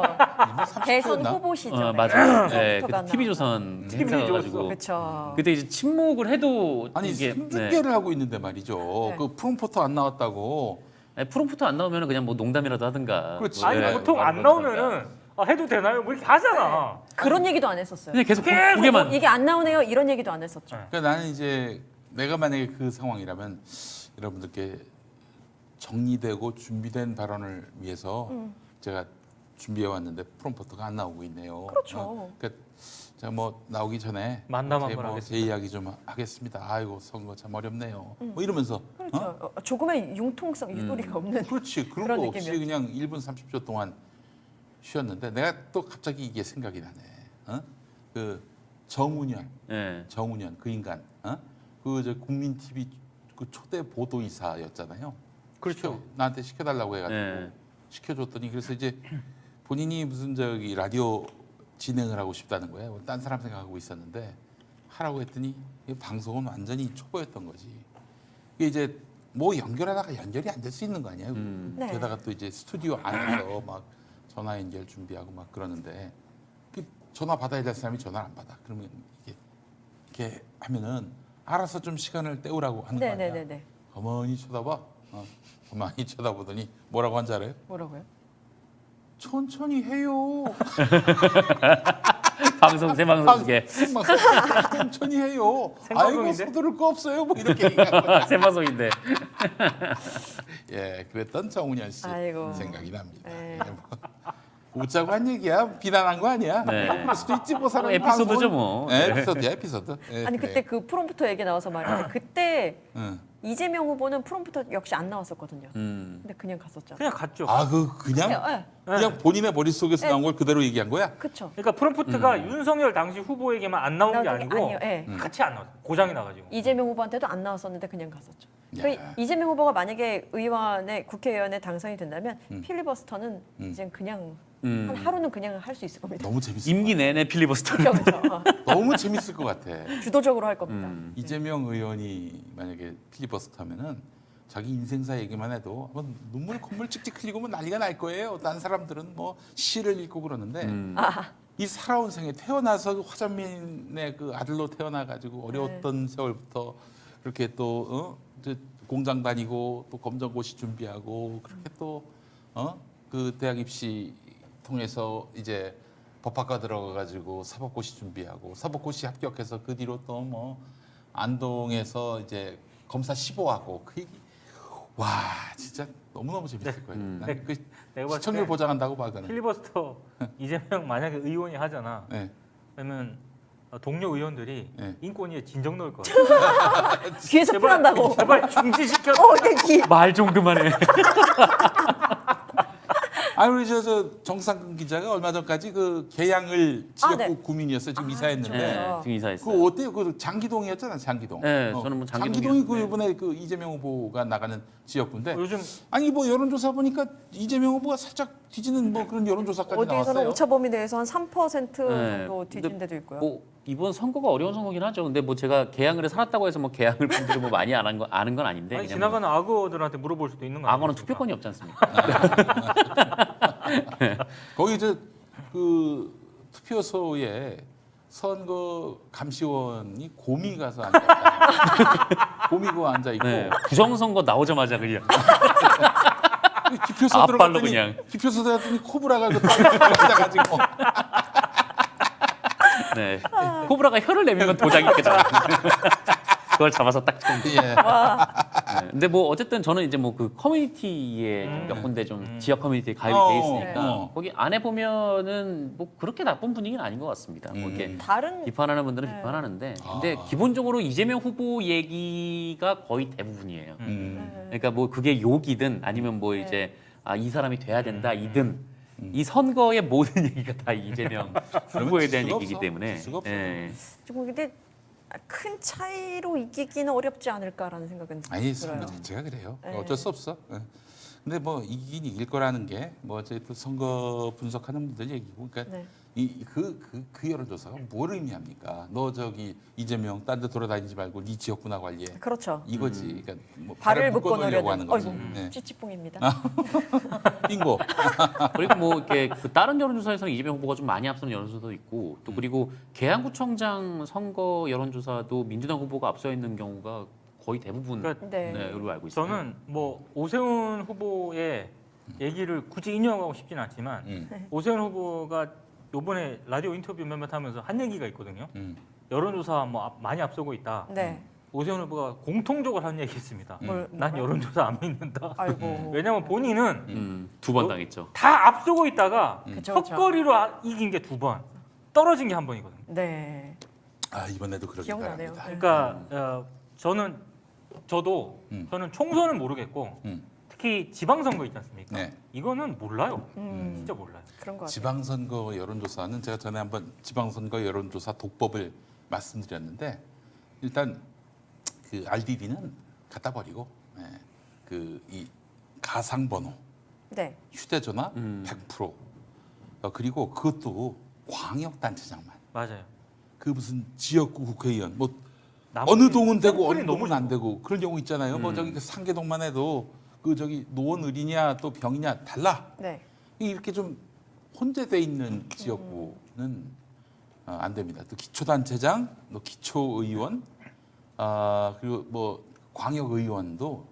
그렇죠. 대선 30초였나? 후보 시절에 맞아요. 네, 후보가 그 TV조선 TV 행사가지고 그렇죠. 그때 이제 침묵을 해도 아니 이게 생중계를 하고 있는데 말이죠. 네. 그 프롬포터 안 나왔다고. 프롬프트 안 나오면 그냥 뭐 농담이라도 하든가. 그렇지. 뭐, 아니 네, 보통 안 말하든가. 나오면은 해도 되나요? 뭐 이렇게 하잖아. 그런 얘기도 안 했었어요. 그냥 계속 계속 고개만. 이게 안 나오네요. 이런 얘기도 안 했었죠. 네. 그러니까 나는 이제 내가 만약에 그 상황이라면 여러분들께 정리되고 준비된 발언을 위해서 제가 준비해 왔는데 프롬포터가 안 나오고 있네요. 그렇죠. 그러니까 제가 뭐 나오기 전에 만남 제 한번 제 하겠습니다. 이야기 좀 하겠습니다. 아이고 선거 참 어렵네요. 뭐 이러면서 그렇죠. 조금의 융통성, 유도리가 없는. 그렇지 그런 그런 거 없이 느낌이었죠. 그냥 1분 30초 동안 쉬었는데 내가 또 갑자기 이게 생각이 나네. 그 정운현 네. 그 인간 그 저 국민 TV 그 초대 보도이사였잖아요. 그렇죠. 나한테 시켜달라고 해가지고 네. 시켜줬더니 그래서 이제 본인이 무슨 저기 라디오 진행을 하고 싶다는 거예요. 딴 사람 생각하고 있었는데 하라고 했더니 이 방송은 완전히 초보였던 거지. 이게 이제 뭐 연결하다가 연결이 안 될 수 있는 거 아니에요. 네. 게다가 또 이제 스튜디오 안에서 막 전화 연결 준비하고 막 그러는데 그 전화 받아야 될 사람이 전화를 안 받아. 그러면 이렇게 하면은 알아서 좀 시간을 때우라고 하는 거 아니야. 네네네네. 가만히 쳐다봐. 가만히 쳐다보더니 뭐라고 한 줄 알아요? 뭐라고요? 천천히 해요. 새 방송 중에 천천히 해요. 아이고 생방송인데? 서두를 거 없어요. 뭐 이렇게 얘기한 거야. 새 방송인데. 예, 그랬던 정운현 씨 아이고. 생각이 납니다. 네. 예, 뭐 웃자고 한 얘기야. 비난한 거 아니야. 네. 그럴 수도 있지 뭐 사람 에피소드죠, 뭐. 네, 에피소드야 에피소드. 예, 아니 그래. 그때 그 프롬프터 얘기 나와서 말인데 그때 응. 이재명 후보는 프롬프터 역시 안 나왔었거든요. 음. 근데 그냥 갔었잖아요. 그냥 갔죠. 그냥 네. 본인의 머릿속에서 네. 나온 걸 그대로 얘기한 거야? 그렇죠. 그러니까 프롬프트가 윤석열 당시 후보에게만 안 나온 게 나온 게 아니고 아니에요. 예. 같이 안 나왔어요. 고장이 나가지고. 이재명 후보한테도 안 나왔었는데 그냥 갔었죠. 야. 그 이재명 후보가 만약에 국회의원에 당선이 된다면 필리버스터는 이제 그냥 한 하루는 그냥 할 수 있을 겁니다. 너무 재밌을 임기 내내 필리버스터. 그렇죠. 너무 재밌을 것 같아. 주도적으로 할 겁니다. 이재명 의원이 만약에 필리버스터 하면은 자기 인생사 얘기만 해도 한번 눈물 콧물 찍찍 흘리고 뭐 난리가 날 거예요. 딴 사람들은 뭐 시를 읽고 그러는데 이 살아온 생에 태어나서 화전민의 그 아들로 태어나가지고 어려웠던 세월부터 그렇게 또 이제 공장 다니고 또 검정고시 준비하고 그렇게 또 그 대학 입시 통해서 이제 법학과 들어가가지고 사법고시 준비하고 사법고시 합격해서 그 뒤로 또 뭐 안동에서 이제 검사 15하고 그 얘기 와 진짜 너무너무 재밌을 거예요. 난 내가 봤을 시청률 때 보장한다고 봐 그는. 필리버스터 이재명 만약에 의원이 하잖아. 네. 그러면 동료 의원들이 네. 인권위에 진정 넣을 거야. 귀에서 풀한다고. 제발 중지시켜. 귀. 말 좀 그만해. 아니 우리 저 정상근 기자가 얼마 전까지 그 계양을 지역구 네. 구민이었어요. 지금 이사했는데 네, 지금 이사했어요. 그 어때요? 그 장기동이었잖아, 장기동. 네, 저는 뭐 장기동이 그 장기동이었는데. 이번에 그 이재명 후보가 나가는 지역구인데 요즘 아니 뭐 여론조사 보니까 이재명 후보가 살짝 뒤지는 뭐 그런 여론조사까지 어디에서는 나왔어요. 오차범위 내에서 한 3% 정도 네. 뒤진 근데 데도 있고요. 뭐 이번 선거가 어려운 선거긴 하죠. 근데 뭐 제가 계양을에 살았다고 해서 뭐 계양을 분들이 뭐 많이 아는 건 아닌데 아니, 그냥 지나가는 악어들한테 물어볼 수도 있는 거 악어는 아닙니까? 투표권이 없지 않습니까? 거기 그 투표소에 선거 감시원이 곰이 가서 앉아 있다. 곰이 그 앉아 있고 네. 부정선거 나오자마자 그냥 기표소 앞발로 들어갔더니 그냥. 기표소 들어갔더니 코브라가 그 앉아가지고 네. 코브라가 혀를 내밀면 도장이 있겠잖아요. 그걸 잡아서 딱 좀. 예. 네. 근데 뭐 어쨌든 저는 이제 뭐 그 커뮤니티에 좀 몇 군데 좀 지역 커뮤니티에 가입이 돼 있으니까 어. 거기 안에 보면은 뭐 그렇게 나쁜 분위기는 아닌 것 같습니다. 뭐 이렇게 다른 비판하는 분들은 비판하는데 근데 기본적으로 이재명 후보 얘기가 거의 대부분이에요. 그러니까 뭐 그게 욕이든 아니면 뭐 이제 이 사람이 돼야 된다 이든 이 선거의 모든 얘기가 다 이재명 후보에 대한 수가 얘기이기 없어. 때문에 수가 없어. 예. 좀 근데 큰 차이로 이기기는 어렵지 않을까라는 생각은 아니 들어요. 선거 자체가 그래요. 네. 어쩔 수 없어. 예. 근데 뭐 이기긴 이길 거라는 게 뭐 어쨌든 선거 분석하는 분들 얘기고, 그러니까 네. 그 여론조사가 뭘 의미합니까? 너 저기 이재명 딴 데 돌아다니지 말고 네 지역구나 관리해. 그렇죠. 이거지. 그러니까 뭐 발을 묶어놓으려고 묶어놓으려는. 하는 거지. 어이구, 네. 찌찌뽕입니다. 빙고. 그리고 뭐 이렇게 그 다른 여론조사에서는 이재명 후보가 좀 많이 앞서는 여론조사도 있고 또 그리고 계양구청장 선거 여론조사도 민주당 후보가 앞서 있는 경우가 거의 대부분 그러니까 네. 로 알고 있어요. 저는 뭐 오세훈 후보의 얘기를 굳이 인용하고 싶지는 않지만 오세훈 후보가 이번에 라디오 인터뷰 몇몇 하면서 한 얘기가 있거든요. 여론조사 뭐 많이 앞서고 있다. 네. 오세훈 후보가 공통적으로 한 얘기 있습니다. 뭘, 난 뭐요? 여론조사 안 믿는다. 아이고. 왜냐면 본인은 2번 당했죠. 다 앞서고 있다가 그쵸, 그쵸. 턱걸이로 이긴 게 2번, 떨어진 게 한 번이거든요. 네. 아 이번에도 그러길 기억나네요. 바랍니다. 그러니까 저도 저는 총선은 모르겠고 음. 특히 지방선거 있지 않습니까? 네. 이거는 몰라요. 진짜 몰라요. 그런 거 같아요. 지방선거 여론조사는 제가 전에 한번 지방선거 여론조사 독법을 말씀드렸는데 일단 그 RDD는 갖다 버리고 그 이 가상번호, 네. 휴대전화 100%, 그리고 그것도 광역단체장만. 맞아요. 그 무슨 지역구 국회의원 뭐 나머지 어느 동은 되고 샘플이 어느 너무 동은 안 되고 그런 경우 있잖아요. 뭐 저기 그 상계동만 해도 그 저기 노원을이냐 또 병이냐 달라. 네. 이렇게 좀 혼재돼 있는 지역구는 안 됩니다. 또 기초단체장, 또 기초의원, 그리고 뭐 광역의원도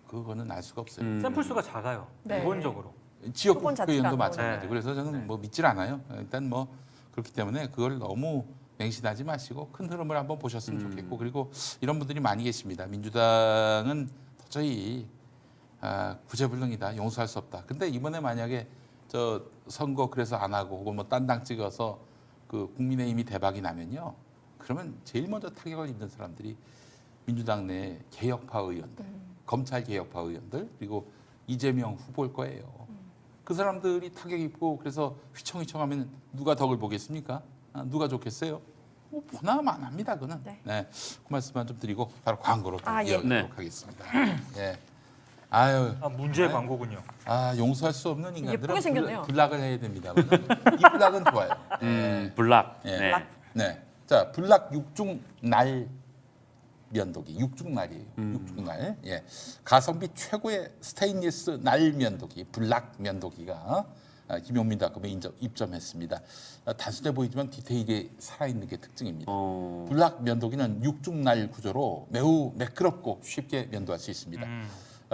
그거는 알 수가 없어요. 샘플 수가 작아요. 네. 기본적으로. 지역 후보는 자체가 국회의원도 안 마찬가지. 나오죠. 그래서 저는 뭐 믿질 않아요. 일단 뭐 그렇기 때문에 그걸 너무 맹신하지 마시고 큰 흐름을 한번 보셨으면 좋겠고, 그리고 이런 분들이 많이 계십니다. 민주당은 도저히 구제불능이다, 용서할 수 없다. 근데 이번에 만약에 저 선거 그래서 안 하고 혹은 뭐 딴 당 찍어서 그 국민의힘이 대박이 나면요, 그러면 제일 먼저 타격을 입는 사람들이 민주당 내 개혁파 의원들, 검찰 개혁파 의원들, 그리고 이재명 후보일 거예요. 그 사람들이 타격 입고 그래서 휘청휘청하면 누가 덕을 보겠습니까? 누가 좋겠어요? 뭐 보나만 합니다, 그는. 네. 네. 그 말씀만 좀 드리고 바로 광고로 또 아, 예. 이어가도록 네. 하겠습니다. 예. 아유, 문제의 광고군요. 용서할 수 없는 인간들은 예쁘게 생겼네요. 블락을 해야 됩니다. 이 블락은 좋아요. 블락. 예. 네. 네. 자, 블락 육중날 면도기, 육중날이에요. 육중날. 예. 가성비 최고의 스테인리스 날 면도기, 블락 면도기가 김용민닷컴에 입점했습니다. 단순해 보이지만 디테일이 살아있는 게 특징입니다. 블락 면도기는 육중날 구조로 매우 매끄럽고 쉽게 면도할 수 있습니다.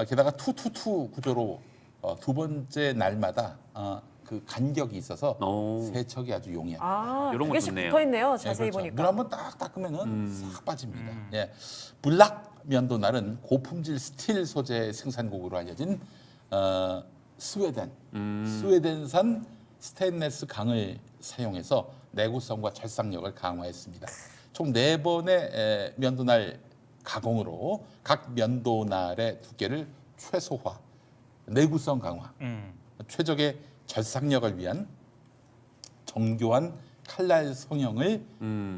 게다가 투투투 구조로 두 번째 날마다 그 간격이 있어서 세척이 아주 용이합니다. 아, 이런 두 거 개씩 좋네요. 붙어 있네요. 예, 자세히 그렇죠. 물 보니까. 한번 딱 닦으면은 싹 빠집니다. 예. 블락 면도날은 고품질 스틸 소재 생산국으로 알려진 스웨덴산 스테인레스 강을 사용해서 내구성과 절삭력을 강화했습니다. 총 4번의 면도날 가공으로 각 면도날의 두께를 최소화, 내구성 강화, 최적의 절삭력을 위한 정교한 칼날 성형을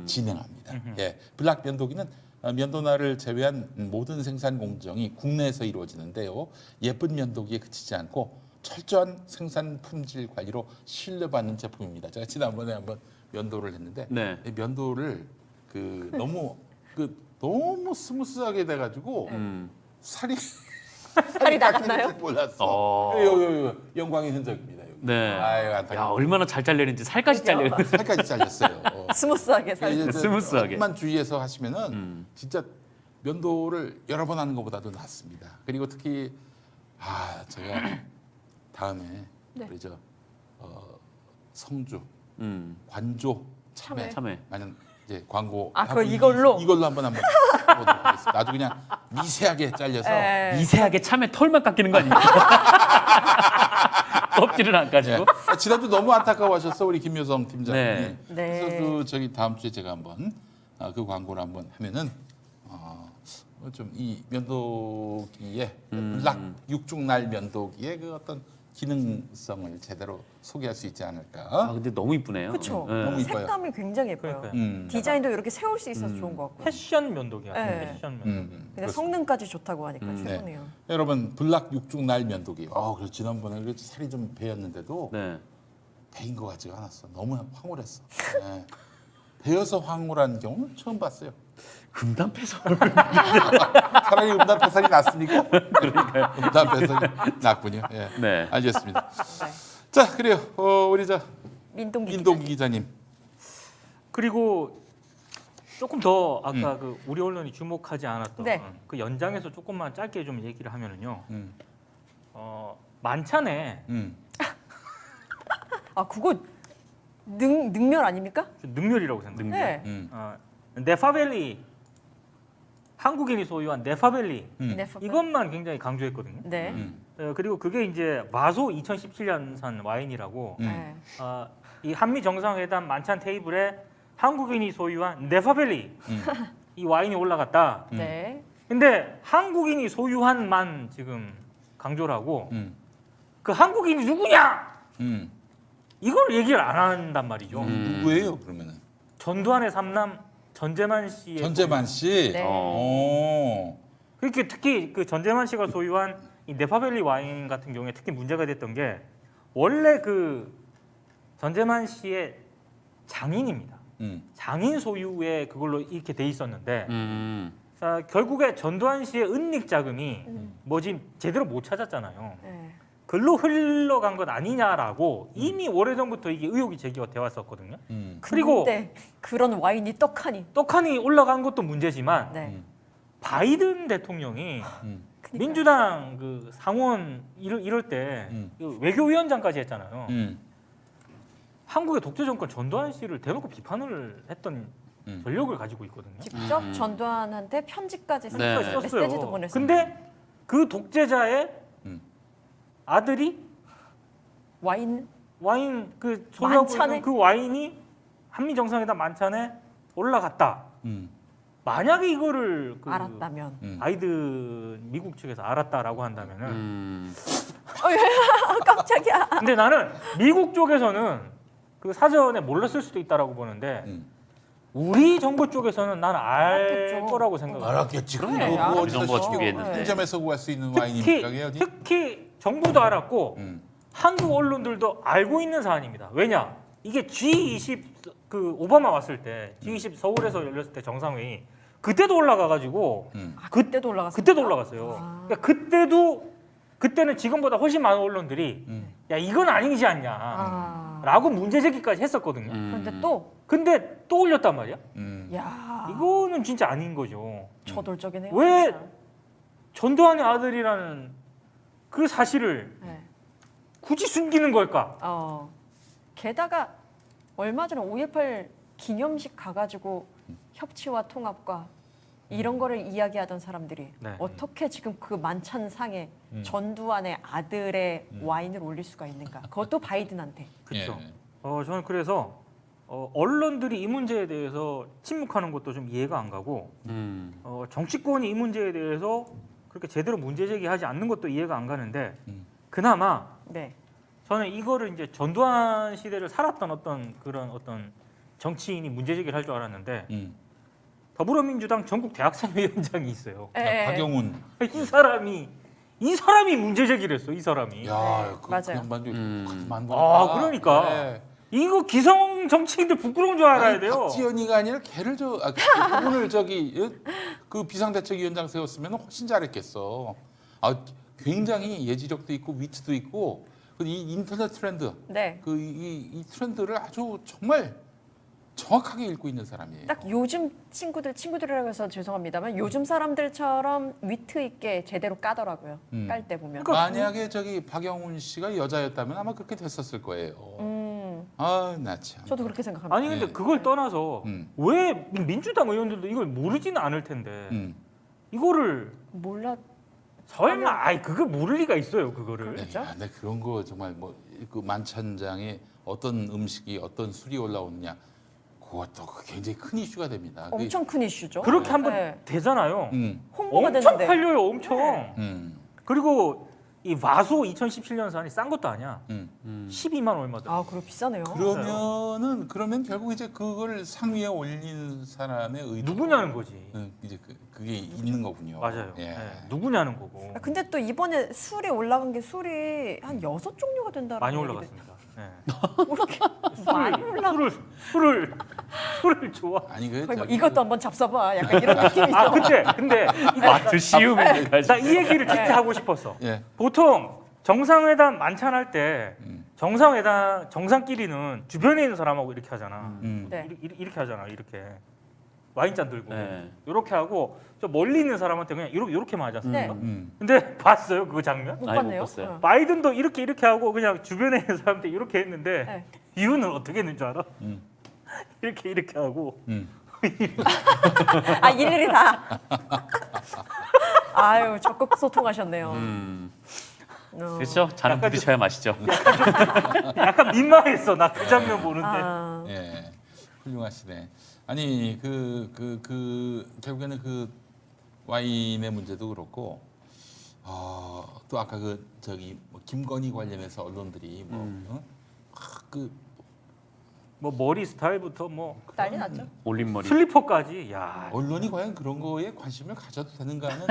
진행합니다. 예, 블락 면도기는 면도날을 제외한 모든 생산 공정이 국내에서 이루어지는데요. 예쁜 면도기에 그치지 않고 철저한 생산 품질 관리로 신뢰받는 제품입니다. 제가 지난번에 한번 면도를 했는데 네. 이 면도를 너무 스무스하게 돼가지고 살이 나갔나요? 몰랐어. 영광의 흔적입니다. 여기. 네. 아유, 야, 안타깝다. 얼마나 잘 잘리는지 살까지 잘려. 살까지 잘렸어요. 스무스하게 살. 이제 스무스하게. 조금만 주의해서 하시면은 진짜 면도를 여러 번 하는 것보다도 낫습니다. 그리고 특히 제가 다음에 네. 우리 성주, 관조, 참외, 참외. 만약 이제 광고 그거 이걸로 한번 해보도록 하겠습니다. 아주 그냥 미세하게 잘려서 네. 미세하게 참외 털만 깎이는 거 아닙니까? 껍질은 안 까지고. 지난주 너무 안타까워하셨어 우리 김효성 팀장님. 네. 네. 그래서 다음 주에 제가 한번 그 광고를 한번 하면은 좀 이 면도기의 블락 육중날 면도기의 그 어떤 기능성을 제대로 소개할 수 있지 않을까. 근데 너무 이쁘네요. 그렇죠. 네. 너무 이뻐요. 색감이 굉장히 예뻐요. 그러니까요. 디자인도 이렇게 세울 수 있어서 좋은 것 같고요. 패션 면도기 같은 네. 패션 면도기. 근데 성능까지 좋다고 하니까 네. 최고네요. 여러분 블락 육중날 면도기. 그래서 지난번에 그래도 살이 좀 배였는데도 네. 배인 것 같지가 않았어. 너무 황홀했어. 네. 배여서 황홀한 경우는 처음 봤어요. 금단패설. 차라리 음단패살이 낫습니까? 그러니까요. 음단패살이 낫군요. 예. 네. 알겠습니다. 네. 자, 그래요. 우리 민동기 민동기 기자님. 그리고 조금 더 아까 그 우리 언론이 주목하지 않았던 네. 그 연장에서 조금만 짧게 좀 얘기를 하면은요. 음. 만찬에 그거 능멸 아닙니까? 능멸이라고 생각해요. 네. 네파벨리 한국인이 소유한 네파벨리 네. 이것만 굉장히 강조했거든요. 네. 그리고 그게 이제 마소 2017년산 와인이라고 네. 이 한미 정상회담 만찬 테이블에 한국인이 소유한 네파벨리 이 와인이 올라갔다. 네. 근데 한국인이 소유한만 지금 강조를 하고 그 한국인이 누구냐? 이걸 얘기를 안 한단 말이죠. 누구예요, 그러면은? 전두환의 삼남 전재만 씨의 전재만 씨. 네. 오. 그렇게 특히 그 전재만 씨가 소유한 이 네파벨리 와인 같은 경우에 특히 문제가 됐던 게 원래 그 전재만 씨의 장인입니다. 장인 소유의 그걸로 이렇게 돼 있었는데 결국에 전두환 씨의 은닉 자금이 뭐지 제대로 못 찾았잖아요. 네. 글로 흘러간 것 아니냐라고 이미 오래전부터 이게 의혹이 제기가 돼 왔었거든요. 그리고 근데 그런 와인이 떡하니. 떡하니 올라간 것도 문제지만 네. 바이든 대통령이 그러니까요. 민주당 그 상원 이럴 때 그 외교위원장까지 했잖아요. 한국의 독재 정권 전두환 씨를 대놓고 비판을 했던 전력을 가지고 있거든요. 직접 전두환한테 편지까지 네. 썼어요. 메시지도 보냈어요. 근데 그 독재자의 아들이 와인 와인 그 소유하고 만찬에? 있는 그 와인이 한미 정상회담 만찬에 올라갔다. 만약에 이거를 그 알았다면. 바이든 미국 측에서 알았다라고 한다면은 깜짝이야. 근데 나는 미국 쪽에서는 그 사전에 몰랐을 수도 있다라고 보는데 우리 정부 쪽에서는 나는 알 알았겠죠. 거라고 생각해요. 알았겠지. 그래, 그거 알았죠. 어디서 정보가 시키고 준비했는데. 편점에서 구할 수 있는 와인입니까? 그게 어디? 특히 정부도 알았고 한국 언론들도 알고 있는 사안입니다. 왜냐? 이게 G20 그 오바마 왔을 때 G20 서울에서 열렸을 때 정상회의 그때도 올라가가지고 그때도 올라갔어요. 그때도 올라갔어요. 그러니까 그때는 지금보다 훨씬 많은 언론들이 야 이건 아니지 않냐라고 문제 제기까지 했었거든요. 그런데 근데 또 올렸단 말이야. 야 이거는 진짜 아닌 거죠. 저돌적이네요. 왜 진짜. 전두환의 아들이라는 그 사실을 네. 굳이 숨기는 걸까? 게다가 얼마 전에 5.18 기념식 가가지고 협치와 통합과 이런 거를 이야기하던 사람들이 네. 어떻게 지금 그 만찬상에 전두환의 아들의 와인을 올릴 수가 있는가? 그것도 바이든한테. 그렇죠. 예. 저는 그래서 언론들이 이 문제에 대해서 침묵하는 것도 좀 이해가 안 가고 정치권이 이 문제에 대해서 그렇게 제대로 문제 제기하지 않는 것도 이해가 안 가는데 그나마 네. 저는 이거를 이제 전두환 시대를 살았던 어떤 정치인이 문제 제기를 할 줄 알았는데 더불어민주당 전국 대학생위원장이 있어요. 예, 예. 박영훈. 이 사람이 문제 제기를 했어. 이 사람이. 야, 그 맞아요. 양반도 많이 아, 그러니까. 네. 이거 기성 정치인들 부끄러운 줄 알아야 돼요. 박지원이가 아니라 걔를 그분을 그 비상대책위원장 세웠으면 훨씬 잘했겠어. 굉장히 예지력도 있고 위트도 있고 이 인터넷 트렌드, 네. 이 트렌드를 아주 정말 정확하게 읽고 있는 사람이에요. 딱 요즘 친구들이라고 해서 죄송합니다만 요즘 사람들처럼 위트 있게 제대로 까더라고요. 깔 때 보면. 만약에 박영훈 씨가 여자였다면 아마 그렇게 됐었을 거예요. 나 참. 저도 그렇게 생각합니다. 아니 근데 네. 그걸 떠나서 왜 민주당 의원들도 이걸 모르지는 않을 텐데 이거를 몰라. 설마 그거 모를 리가 있어요 그거를. 그렇죠. 야, 내 그런 거 정말 그 만찬장에 어떤 음식이 어떤 술이 올라오느냐 그것도 굉장히 큰 이슈가 됩니다. 엄청 큰 이슈죠. 그렇게 한번 네. 되잖아요. 홍보가 엄청 되는데. 팔려요 엄청. 음. 그리고 이 와소 2017년산이 싼 것도 아니야. 12만 얼마다. 아, 그럼 비싸네요. 그러면 결국 이제 그걸 상위에 올린 사람의 의도 누구냐는 거지. 이제 그게 있는 거군요. 맞아요. 예. 네, 누구냐는 거고. 근데 또 이번에 술이 올라간 게 술이 한 6종류가 된다는 많이 얘기도- 올라갔습니다. 네. 그렇게 많이 올라. 술을 좋아. 아니 그 거의 뭐 저기 이것도 한번 잡숴봐. 약간 이런 느낌이죠. 근데 마트 씌우면까지. 나 이 얘기를 진짜 하고 싶었어. 예. 보통 정상회담 만찬할 때 정상끼리는 주변에 있는 사람하고 이렇게 하잖아. 네. 이렇게 하잖아. 이렇게 와인잔 들고 네. 이렇게 하고 저 멀리 있는 사람한테 그냥 이렇게만 하지 않습니까? 네. 근데 봤어요 그거 장면? 못 아니, 못 봤네요. 봤어요. 바이든도 이렇게 하고 그냥 주변에 있는 사람한테 이렇게 했는데 네. 이유는 어떻게 했는 줄 알아? 이렇게 하고 아, 일일이 다. 아유, 적극 소통하셨네요. 그렇죠. 잔은 부딪혀야 마시죠. 약간 민망했어 나 그 장면 보는데. 아, 예. 훌륭하시네. 아니 결국에는 그 와인의 문제도 그렇고 또 아까 김건희 관련해서 언론들이 뭐 머리 스타일부터 뭐 난리 났죠. 올림머리. 슬리퍼까지 야 언론이 과연 그런 거에 관심을 가져도 되는가 하는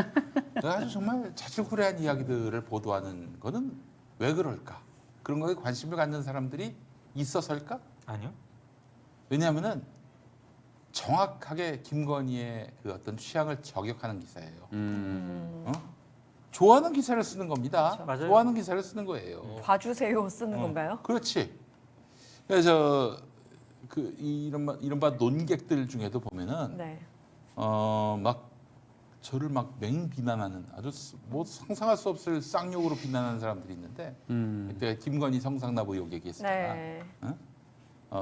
아주 정말 자질구레한 이야기들을 보도하는 거는 왜 그럴까? 그런 거에 관심을 갖는 사람들이 있어서일까? 아니요. 왜냐하면은 정확하게 김건희의 그 어떤 취향을 저격하는 기사예요. 좋아하는 기사를 쓰는 겁니다. 그렇죠. 맞아요. 좋아하는 기사를 쓰는 거예요. 봐주세요 쓰는 건가요? 그렇지. 그래서 이른바 논객들 중에도 보면은 네. 막 저를 막 맹비난하는 아주 뭐 상상할 수 없을 쌍욕으로 비난하는 사람들이 있는데 그때 김건희 성상납 의혹 얘기했었잖아. 네.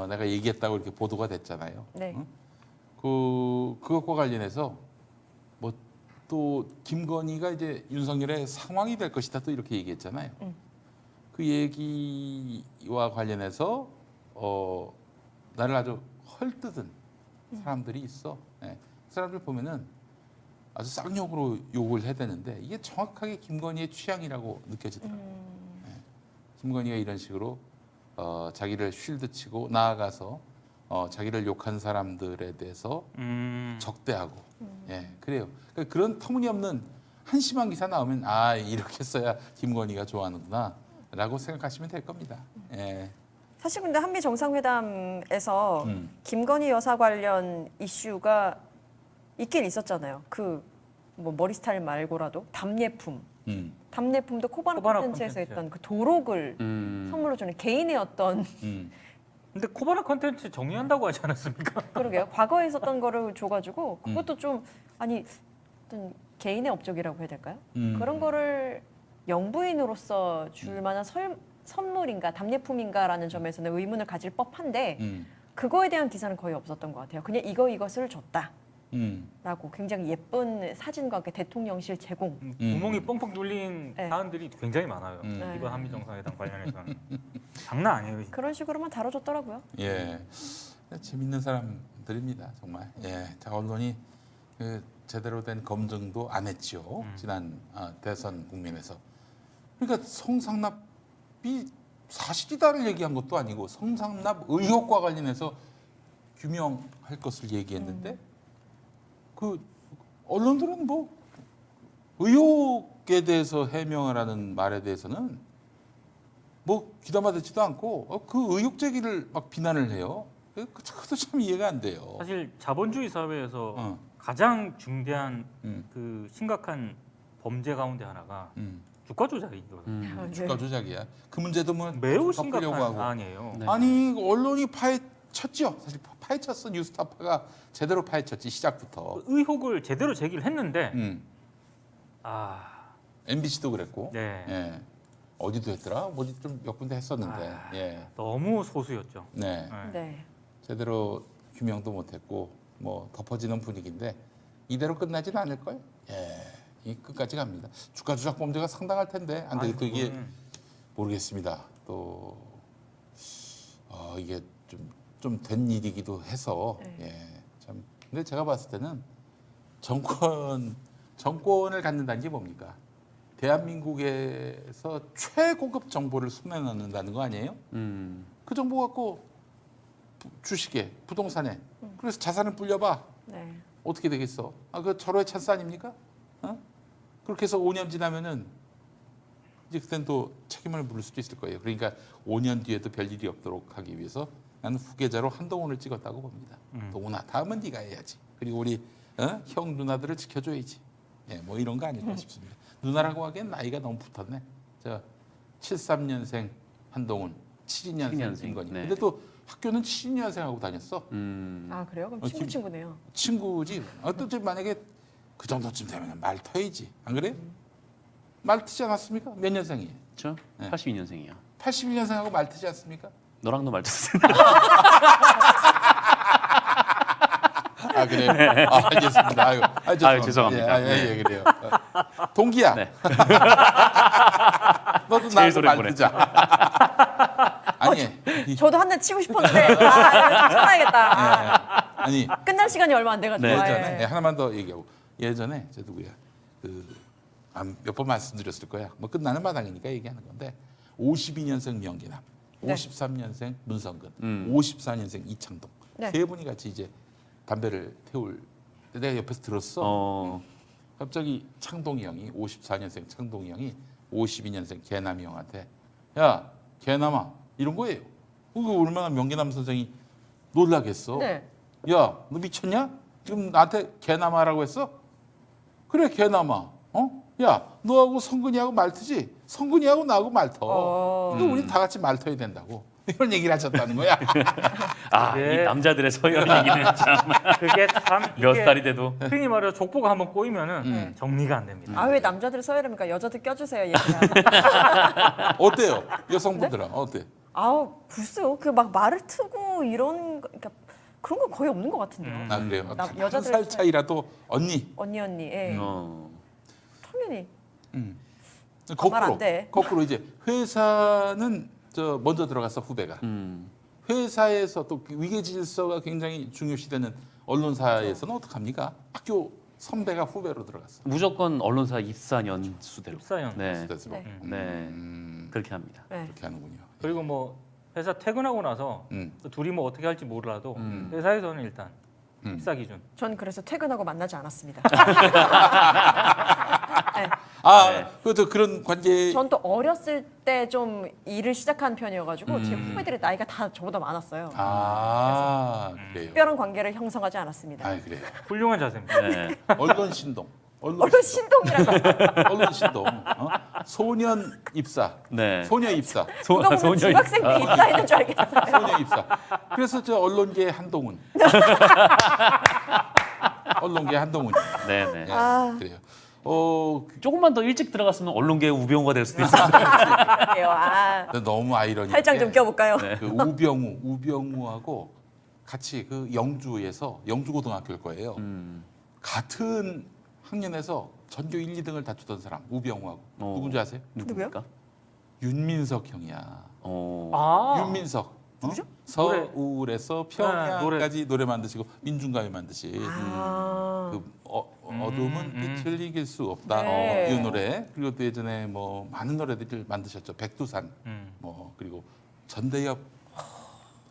내가 얘기했다고 이렇게 보도가 됐잖아요. 네. 그것과 관련해서 뭐 또 김건희가 이제 윤석열의 상황이 될 것이다 또 이렇게 얘기했잖아요. 그 얘기와 관련해서 나를 아주 헐뜯은 사람들이 있어. 예. 그 사람들 보면은 아주 쌍욕으로 욕을 해대는데 이게 정확하게 김건희의 취향이라고 느껴지더라고요. 예. 김건희가 이런 식으로 자기를 쉴드치고 나아가서 자기를 욕한 사람들에 대해서 적대하고 그래요. 그러니까 그런 터무니없는 한심한 기사 나오면 이렇게 써야 김건희가 좋아하는구나라고 생각하시면 될 겁니다. 예. 사실 근데 한미 정상회담에서 김건희 여사 관련 이슈가 있긴 있었잖아요. 그 뭐 머리 스타일 말고라도 답례품. 답례품도 코바나 콘텐츠에서 콘텐츠. 했던 그 도록을 선물로 주는 개인의 어떤 근데 코바나 컨텐츠 정리한다고 하지 않았습니까? 그러게요. 과거에 있었던 거를 줘가지고 그것도 좀 어떤 개인의 업적이라고 해야 될까요? 그런 거를 영부인으로서 줄 만한 선물인가 답례품인가라는 점에서는 의문을 가질 법한데 그거에 대한 기사는 거의 없었던 것 같아요. 그냥 이것을 줬다. 라고 굉장히 예쁜 사진과 함께 대통령실 제공. 구멍이 뻥뻥 뚫린 네. 사안들이 굉장히 많아요. 네. 이번 한미 정상회담 관련해서는 장난 아니에요. 그런 식으로만 다뤄줬더라고요. 예, 재밌는 사람들입니다 정말. 예, 자 언론이 그 제대로 된 검증도 안 했죠 지난 대선 국면에서. 그러니까 성상납이 사실이다를 얘기한 것도 아니고 성상납 의혹과 관련해서 규명할 것을 얘기했는데 그 언론들은 뭐 의혹에 대해서 해명을 하는 말에 대해서는 뭐 귀담아 듣지도 않고 그 의혹 제기를 막 비난을 해요. 그것도 참 이해가 안 돼요. 사실 자본주의 사회에서 어. 가장 중대한 음. 그 심각한 범죄 가운데 하나가 주가 조작이거든요. 네. 주가 조작이야. 그 문제도 뭐 매우 덮으려고 심각한 하고. 사안이에요. 네. 아니 언론이 파헤쳤죠. 사실 파헤쳤어. 뉴스타파가 제대로 파헤쳤지 시작부터. 의혹을 제대로 제기를 했는데 MBC도 그랬고. 네. 예. 어디도 했더라? 뭐지 좀 몇 군데 했었는데. 예. 너무 소수였죠. 네. 네. 네. 제대로 규명도 못했고 뭐 덮어지는 분위기인데 이대로 끝나지는 않을 걸. 예. 이 끝까지 갑니다. 주가 조작 범죄가 상당할 텐데 안 되겠고 이게 모르겠습니다. 또 이게 좀 된 일이기도 해서 예. 참 근데 제가 봤을 때는 정권을 갖는다는 게 뭡니까? 대한민국에서 최고급 정보를 손에 넣는다는 거 아니에요? 그 정보 갖고 주식에 부동산에 그래서 자산을 불려봐. 네. 어떻게 되겠어? 그 절호의 찬스 아닙니까? 그렇게 해서 5년 지나면은 이제 그땐 또 책임을 물을 수도 있을 거예요. 그러니까 5년 뒤에도 별일이 없도록 하기 위해서 나는 후계자로 한동훈을 찍었다고 봅니다. 동훈아, 다음은 네가 해야지. 그리고 우리 형 누나들을 지켜줘야지. 예, 뭐 이런 거 아닐까 싶습니다. 누나라고 하기엔 나이가 너무 붙었네. 저 73년생 한동훈, 72년생 김건희. 네. 근데 또 학교는 72년생하고 다녔어. 아 그래요? 그럼 친구네요. 친구지. 또 이제 만약에 그 정도쯤 되면 말 터야지. 안 그래요? 말 트지 않았습니까? 몇 년생이에요? 그렇죠? 네. 82년생이야. 81년생하고 말 트지 않습니까? 너랑도 말투 아 그래요? 알겠습니다. 죄송합니다. 죄송합니다. 예, 그래요. 동기야. 네. 너도 제일 나한테 소리 말 보내. 트자. 아니, 저도 한 대 치고 싶었는데 이거 참아야겠다. 아니 끝날 시간이 얼마 안 돼가지고. 네. 예전에 예. 하나만 더 얘기하고 예전에 저 누구야 몇 번 말씀드렸을 거야. 뭐 끝나는 마당이니까 얘기하는 건데 52년생 명기남, 네. 53년생 문성근, 54년생 이창동 네. 세 분이 같이 이제 담배를 태울 때 내가 옆에서 들었어. 갑자기 창동이 형이 54년생 창동이 형이 52년생 개남이 형한테 야 개남아 이런 거예요. 그거 얼마나 명기남 선생이 놀라겠어. 네. 야, 너 미쳤냐? 지금 나한테 개남아라고 했어? 그래, 개남아. 야, 너하고 성근이하고 말트지? 성근이하고 나하고 말터. 근데 우리 다 같이 말터야 된다고. 이런 얘기를 하셨다는 거야. 네. 이 남자들의 서열 얘기는 참 그게 참 몇 이게 살이 돼도 흔히 말해서 족보가 한번 꼬이면은 정리가 안 됩니다. 아 왜 남자들 서열입니까? 여자들 껴주세요 얘기야. 어때요? 여성분들은 어때? 아우 글쎄요. 그 막 말을 트고 이런 거, 그러니까 그런 거 거의 없는 것 같은데요. 아, 그래요? 한 여자들 살 차이라도 언니. 언니 예. 당연히 말 안 돼. 거꾸로 이제 회사는 저 먼저 들어가서 후배가. 회사에서 또 위계 질서가 굉장히 중요시되는 언론사에서는 어떡합니까? 학교 선배가 후배로 들어갔어. 무조건 언론사 입사 연수대로. 입사연. 네. 그래서 네. 네. 그렇게 합니다. 네. 그렇게 하는군요. 그리고 뭐 회사 퇴근하고 나서 또 둘이 뭐 어떻게 할지 몰라도 회사에서는 일단 입사 기준. 전 그래서 퇴근하고 만나지 않았습니다. 네. 그것도 그런 관계. 전 또 어렸을 때 좀 일을 시작한 편이어가지고 제 후배들의 나이가 다 저보다 많았어요. 그래요. 특별한 관계를 형성하지 않았습니다. 그래요. 훌륭한 자세입니다. 네. 언론 신동. 언론 신동이라고 언론 신동. 소년 입사. 네. 소녀 입사. 누가 보면 중학생 때 입사했는 줄 알겠어요. 소녀 입사. 그래서 저 언론계 한동훈. 언론계 한동훈. 네, 네. 그래요. 조금만 더 일찍 들어갔으면 언론계 우병우가 될 수도 있어요. 그래요. 너무 아이러니해. 팔짱 좀 껴볼까요? 그 우병우하고 같이 그 영주에서 영주고등학교일 거예요. 같은 학년에서 전교 1, 2등을 다투던 사람 우병우하고 누군지 아세요? 누구입니까? 윤민석 형이야. 아, 윤민석. 누구죠? 서울에서 평양까지 노래 만드시고 민중가요 만드신 아. 그 어둠은 빛을 이길 수 없다. 네. 이 노래. 그리고 또 예전에 뭐 많은 노래들을 만드셨죠. 백두산. 뭐 그리고 전대엽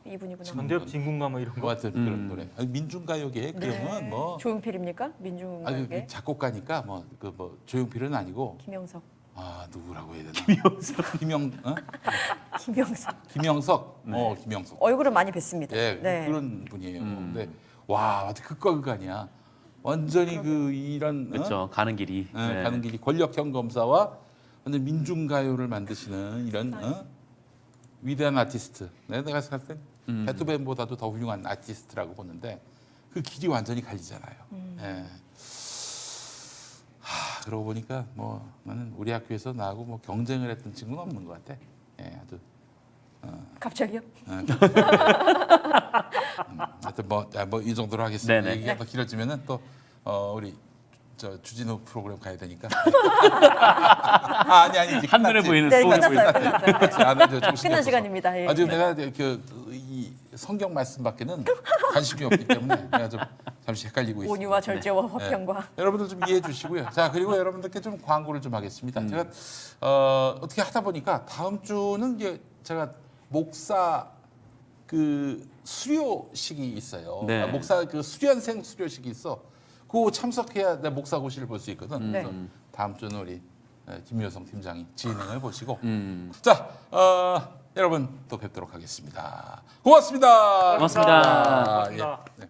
이분이구나. 전대엽 진군가 뭐 이런 거. 같은 그런 노래. 아니, 민중가요계 그러면 네. 뭐 조용필입니까? 아니 민중가요계. 그 작곡가니까 뭐 그 뭐 조용필은 아니고 김영석. 누구라고 해야 되나? 김영석. 김영석. 얼굴은 많이 뵀습니다. 예, 네. 그런 분이에요. 근데 와, 완전 극과 극 아니야. 완전히 그 이런 그렇죠. 가는 길이. 네. 가는 길이 권력형 검사와 완전 민중가요를 만드시는 이런 위대한 아티스트. 내가 생각할 땐 베토벤보다도 더 훌륭한 아티스트라고 보는데 그 길이 완전히 갈리잖아요. 예. 그러고 보니까 뭐 나는 우리 학교에서 나하고 뭐 경쟁을 했던 친구는 없는 것 같아. 예, 아주. 갑자기요? 하여튼 뭐 이 정도로 하겠습니다. 네네. 얘기가 더 길어지면은 또 우리 저 주진우 프로그램 가야 되니까. 아니 이제 한눈에 끝났지. 보이는 네, 소원이 끝났어요. 보이는. 끝났어요. 그렇지, 안 해도 정신이 끝난 없어서. 시간입니다. 예. 지금 내가 이 성경 말씀밖에는 관심이 없기 때문에 내가 좀 잠시 헷갈리고 있습니다. 온유와 절제와 화평과. 여러분들 좀 이해해 주시고요. 자, 그리고 여러분들께 좀 광고를 좀 하겠습니다. 제가 어떻게 하다 보니까 다음 주는 이제 제가 목사 그 수료식이 있어요. 네. 목사 그 수련생 수료식이 있어. 그거 참석해야 내 목사고시를 볼 수 있거든. 네. 그래서 다음 주는 우리 김효성 팀장이 진행을 보시고 자, 여러분 또 뵙도록 하겠습니다. 고맙습니다. 고맙습니다. 아, 고맙습니다. 예. 네.